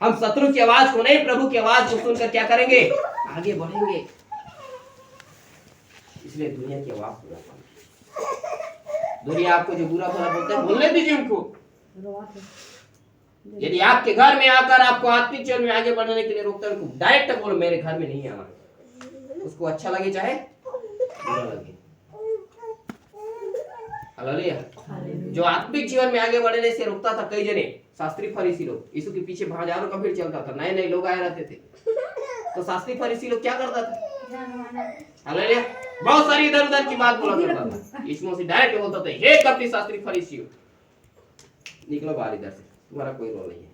हम शत्रु की आवाज को नहीं, प्रभु की आवाज को सुनकर क्या करेंगे, आगे बढ़ेंगे। इसलिए दुनिया की आवाज सुना पड़ेगी। दुनिया आपको जो बुरा भला बोलता है, बोलने दीजिए उनको। यदि आपके घर में आकर आपको आत्मिक जीवन में आगे बढ़ने के लिए रोकता है, उनको डायरेक्ट बोलो मेरे घर में नहीं आना। उसको अच्छा लगे चाहे बुरा लगे। हालेलुया। जो आत्मिक जीवन में आगे बढ़ने से रोकता था कई जने, शास्त्री फरीसी लोग, यीशु के पीछे हजारों का भीड़ चलता था, नए नए लोग आए रहते थे, तो शास्त्री फरीसी लोग क्या करता था, हालेलुया, बहुत सारी इधर उधर की बात बोला करता था। यीशु मसीह डायरेक्ट बोलता था, हे कपटी शास्त्री फरीसियों, निकलो बाहर इधर से, तुम्हारा कोई रोल नहीं है।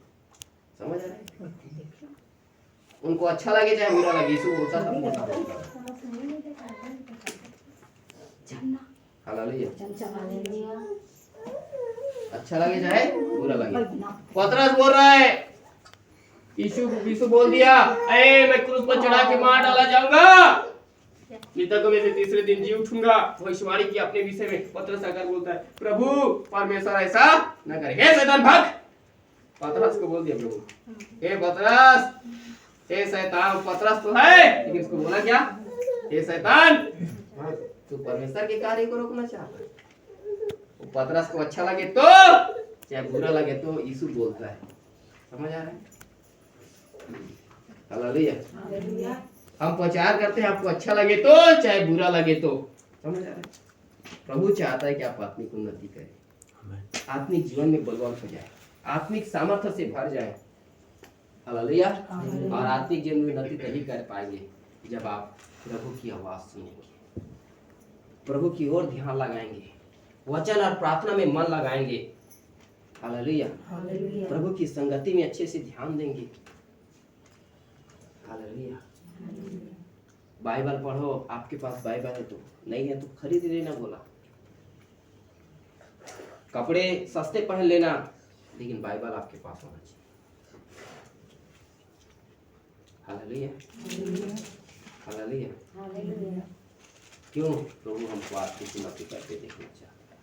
समझ आ रहा है? उनको अच्छा लगे चाहे बुरा लगे, यीशु बोलता था, हालेलुया, अच्छा लगे चाहे बुरा लगे। पतरस बोल रहा है, यीशु बोल दिया, ए मैं क्रूस पर चढ़ा के मार डाला जाऊंगा, मृतकों में से तीसरे दिन जी उठूंगा। भविष्यवाणी की अपने विषय में पतरस आकर बोलता है, प्रभु परमेश्वर ऐसा न करे, हे शैतान भाग। पतरस को बोल दिया प्रभु, हे पतरस, हे शैतान, पतरस तो है लेकिन उसको बोला क्या, हे शैतान, तू परमेश्वर के कार्य को रोकना चाहता है। पतरस को अच्छा लगे तो चाहे बुरा लगे तो यीशु बोलता है। समझ आ रहा है? हालेलुया। हम प्रचार करते हैं, आपको अच्छा लगे तो चाहे बुरा लगे तो। समझ आ रहा है? प्रभु चाहता है कि आप आत्मिक उन्नति करें, आत्मिक जीवन में बलवान हो जाए, आत्मिक सामर्थ्य से भर जाए। हालेलुया। और आत्मिक जीवन में उन्नति तभी कर पाएंगे जब आप प्रभु की आवाज सुनेंगे, प्रभु की ओर ध्यान लगाएंगे, वचन और प्रार्थना में मन लगाएंगे। हालेलुया। प्रभु की संगति में अच्छे से ध्यान देंगे। हालेलुया। बाइबल पढ़ो, आपके पास बाइबल है तो, नहीं है तो खरीद लेना बोला। कपड़े सस्ते पहन लेना, लेकिन बाइबल आपके पास होना चाहिए। हालेलुया। हालेलुया। क्यों? प्रभु हमको आत्मिक उन्नति करके देखना चाहता है।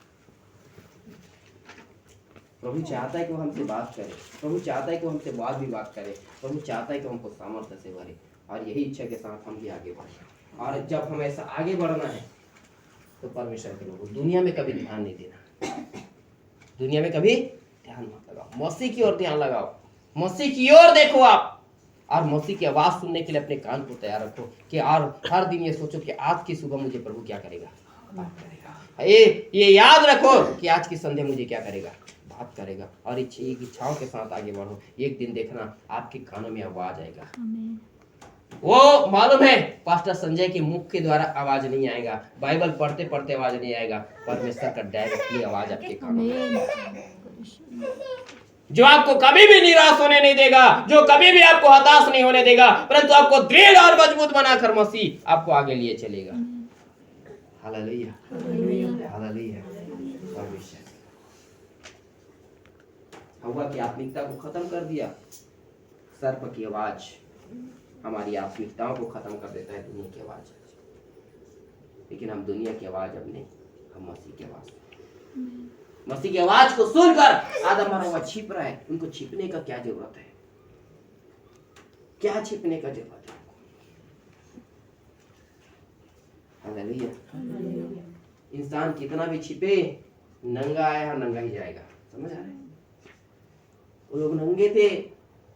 प्रभु चाहता है कि वो हमसे बात करे, प्रभु चाहता है कि वो हमसे वाद विवाद करे, प्रभु चाहता है कि हमको सामर्थ्य से भरे, और यही इच्छा के साथ हम भी आगे बढ़े। और जब हम ऐसा आगे बढ़ना है तो परमेश्वर के लोगों, दुनिया में कभी ध्यान नहीं देना, दुनिया में कभी ध्यान मत लगाओ, मसीह की ओर ध्यान लगाओ, मसीह की ओर देखो आप, और मसीह की आवाज सुनने के लिए अपने कान को तैयार रखो कि और हर दिन ये सोचो कि आज की सुबह मुझे प्रभु क्या करेगा, बात करेगा। ये याद रखो कि आज की संध्या मुझे क्या करेगा, बात करेगा। और इच्छाओं के साथ आगे बढ़ो। एक दिन देखना आपके कानों में आवाज आएगा, वो मालूम है पास्टर संजय के मुख के द्वारा आवाज नहीं आएगा, बाइबल पढ़ते पढ़ते आवाज नहीं आएगा, परमेश्वर का डायरेक्टली आवाज आपके कानों में, जो आपको कभी भी निराश होने नहीं देगा, जो कभी भी आपको हताश नहीं होने देगा, परंतु आपको दृढ़ और मजबूत बनाकर मसीह आपको आगे लिए चलेगा। Hallelujah, hallelujah. परमेश्वर हवा की आत्मिकता को खत्म कर दिया, सर्प की आवाज हमारी आत्मिकताओं को खत्म कर देता है, दुनिया की आवाज। लेकिन हम दुनिया की आवाज अब नहीं, हम मसीह की आवाज, मसीह की आवाज को सुनकर आदम और हवा छिप रहा है। उनको छिपने का क्या जरूरत है? क्या छिपने का जरूरत है? हालेलुया। इंसान कितना भी छिपे, नंगा आया नंगा ही जाएगा। समझ आ रहा है? वो लोग नंगे थे,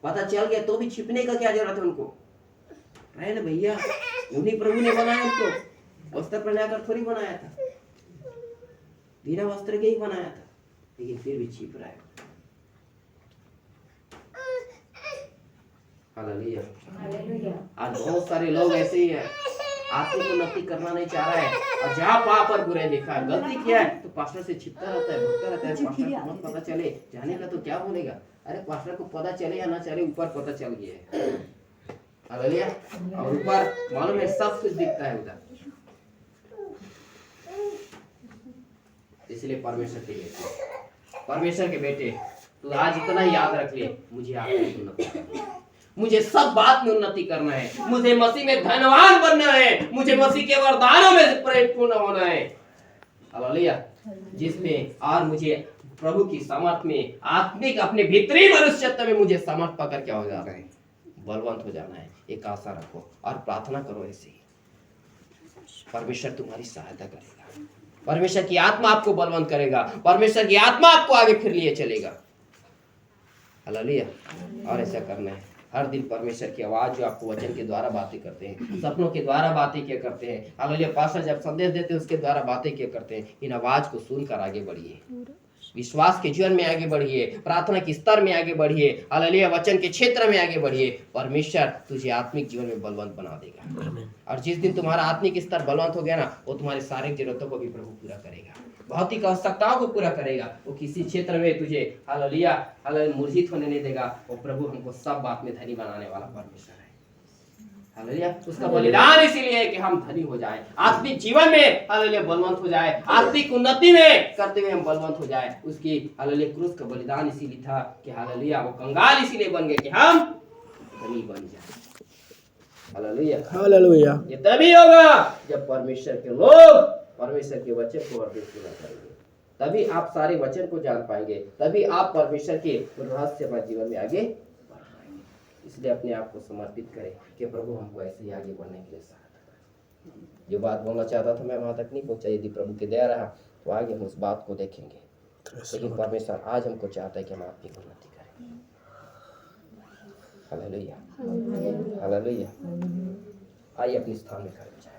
पता चल गया तो भी छिपने का क्या जरूरत है उनको? रहे ना भैया, उन्हीं प्रभु ने बनाया उनको, वस्त्र पहनाकर थोड़ी बनाया था, बिना वस्त्र के ही बनाया था, लेकिन फिर भी छिप रहा है। हालेलुया। आज बहुत सारे लोग ऐसे ही हैं, आत्मिक उन्नति करना नहीं चाह रहा है, और जहाँ पाप और बुराई देखा है, गलती किया है तो पास्टर से छिपता रहता है, भगता रहता है। पास्टर को मत पता चले, जाने का तो क्या बोलेगा? अरे पास्टर को पता चले या ना चले, ऊपर पता चल गया है। हालेलुया। और ऊपर मालूम है सब कुछ दिखता है उधर। इसलिए परमेश्वर के बेटे, परमेश्वर के बेटे, तू आज इतना ही याद रख ले, मुझे आत्मिक उन्नति करना है, मुझे सब बात में उन्नति करना है, मुझे मसीह में धनवान बनना है, मुझे मसीह के वरदानों में परिपूर्ण होना है। हालेलुया। जिसमें और मुझे प्रभु की सामर्थ में, आत्मिक अपने भीतरी मनुष्यत्व में मुझे सामर्थ पाकर क्या हो जाना है? बलवंत हो जाना है। एक आशा रखो और प्रार्थना करो ऐसे ही, परमेश्वर तुम्हारी सहायता करेगा, परमेश्वर की आत्मा आपको बलवंत करेगा, परमेश्वर की आत्मा आपको आगे फिर लिए चलेगा। हालेलुया। और ऐसा करना है हर दिन। परमेश्वर की आवाज जो आपको वचन के द्वारा बातें करते हैं, सपनों के द्वारा बातें क्या करते हैं, हालेलुया, पास्टर जब संदेश देते हैं उसके द्वारा बातें क्या करते हैं, इन आवाज को सुनकर आगे बढ़िए, विश्वास के जीवन में आगे बढ़िए, प्रार्थना के स्तर में आगे बढ़िए, हालेलुया, वचन के क्षेत्र में आगे बढ़िए। परमेश्वर तुझे आत्मिक जीवन में बलवंत बना देगा, और जिस दिन तुम्हारा आत्मिक स्तर बलवंत हो गया ना, वो तुम्हारे सारे जरूरतों को भी प्रभु पूरा करेगा, भौतिक आवश्यकताओं को पूरा करेगा। वो किसी क्षेत्र में तुझे हालेलुया हालेलुया मूर्छित होने नहीं देगा। वो प्रभु हमको सब बात में धनी बनाने वाला परमेश्वर है। हालेलुया। उसका बलिदान इसीलिए है कि हम धनी हो जाए, आत्मिक जीवन में हालेलुया बलवंत हो जाए, आत्मिक उन्नति में करते हुए हम बलवंत हो जाए। उसकी हालेलुया क्रूस का बलिदान इसीलिए था कि हालेलुया वो कंगाल इसीलिए बन गए कि हम धनी बन जाए। Hallelujah, hallelujah. ये तभी होगा जब परमेश्वर के लोग परमेश्वर के वचन को हृदय सुना करेंगे, तभी आप सारे वचन को जान पाएंगे, तभी आप परमेश्वर के रहस्यमय जीवन में आगे बढ़ पाएंगे। इसलिए अपने आप को समर्पित करें कि प्रभु हमको ऐसे ही आगे बढ़ने के लिए सहायता करें। जो बात बोलना चाहता था मैं वहां तक नहीं पहुंचा, यदि प्रभु की दया रहा तो आगे हम उस बात को देखेंगे। लेकिन परमेश्वर आज हमको चाहता है कि हम आपकी उन्नति करें। Hallelujah, hallelujah. आइए अपने स्थान में खड़े हो जाएं।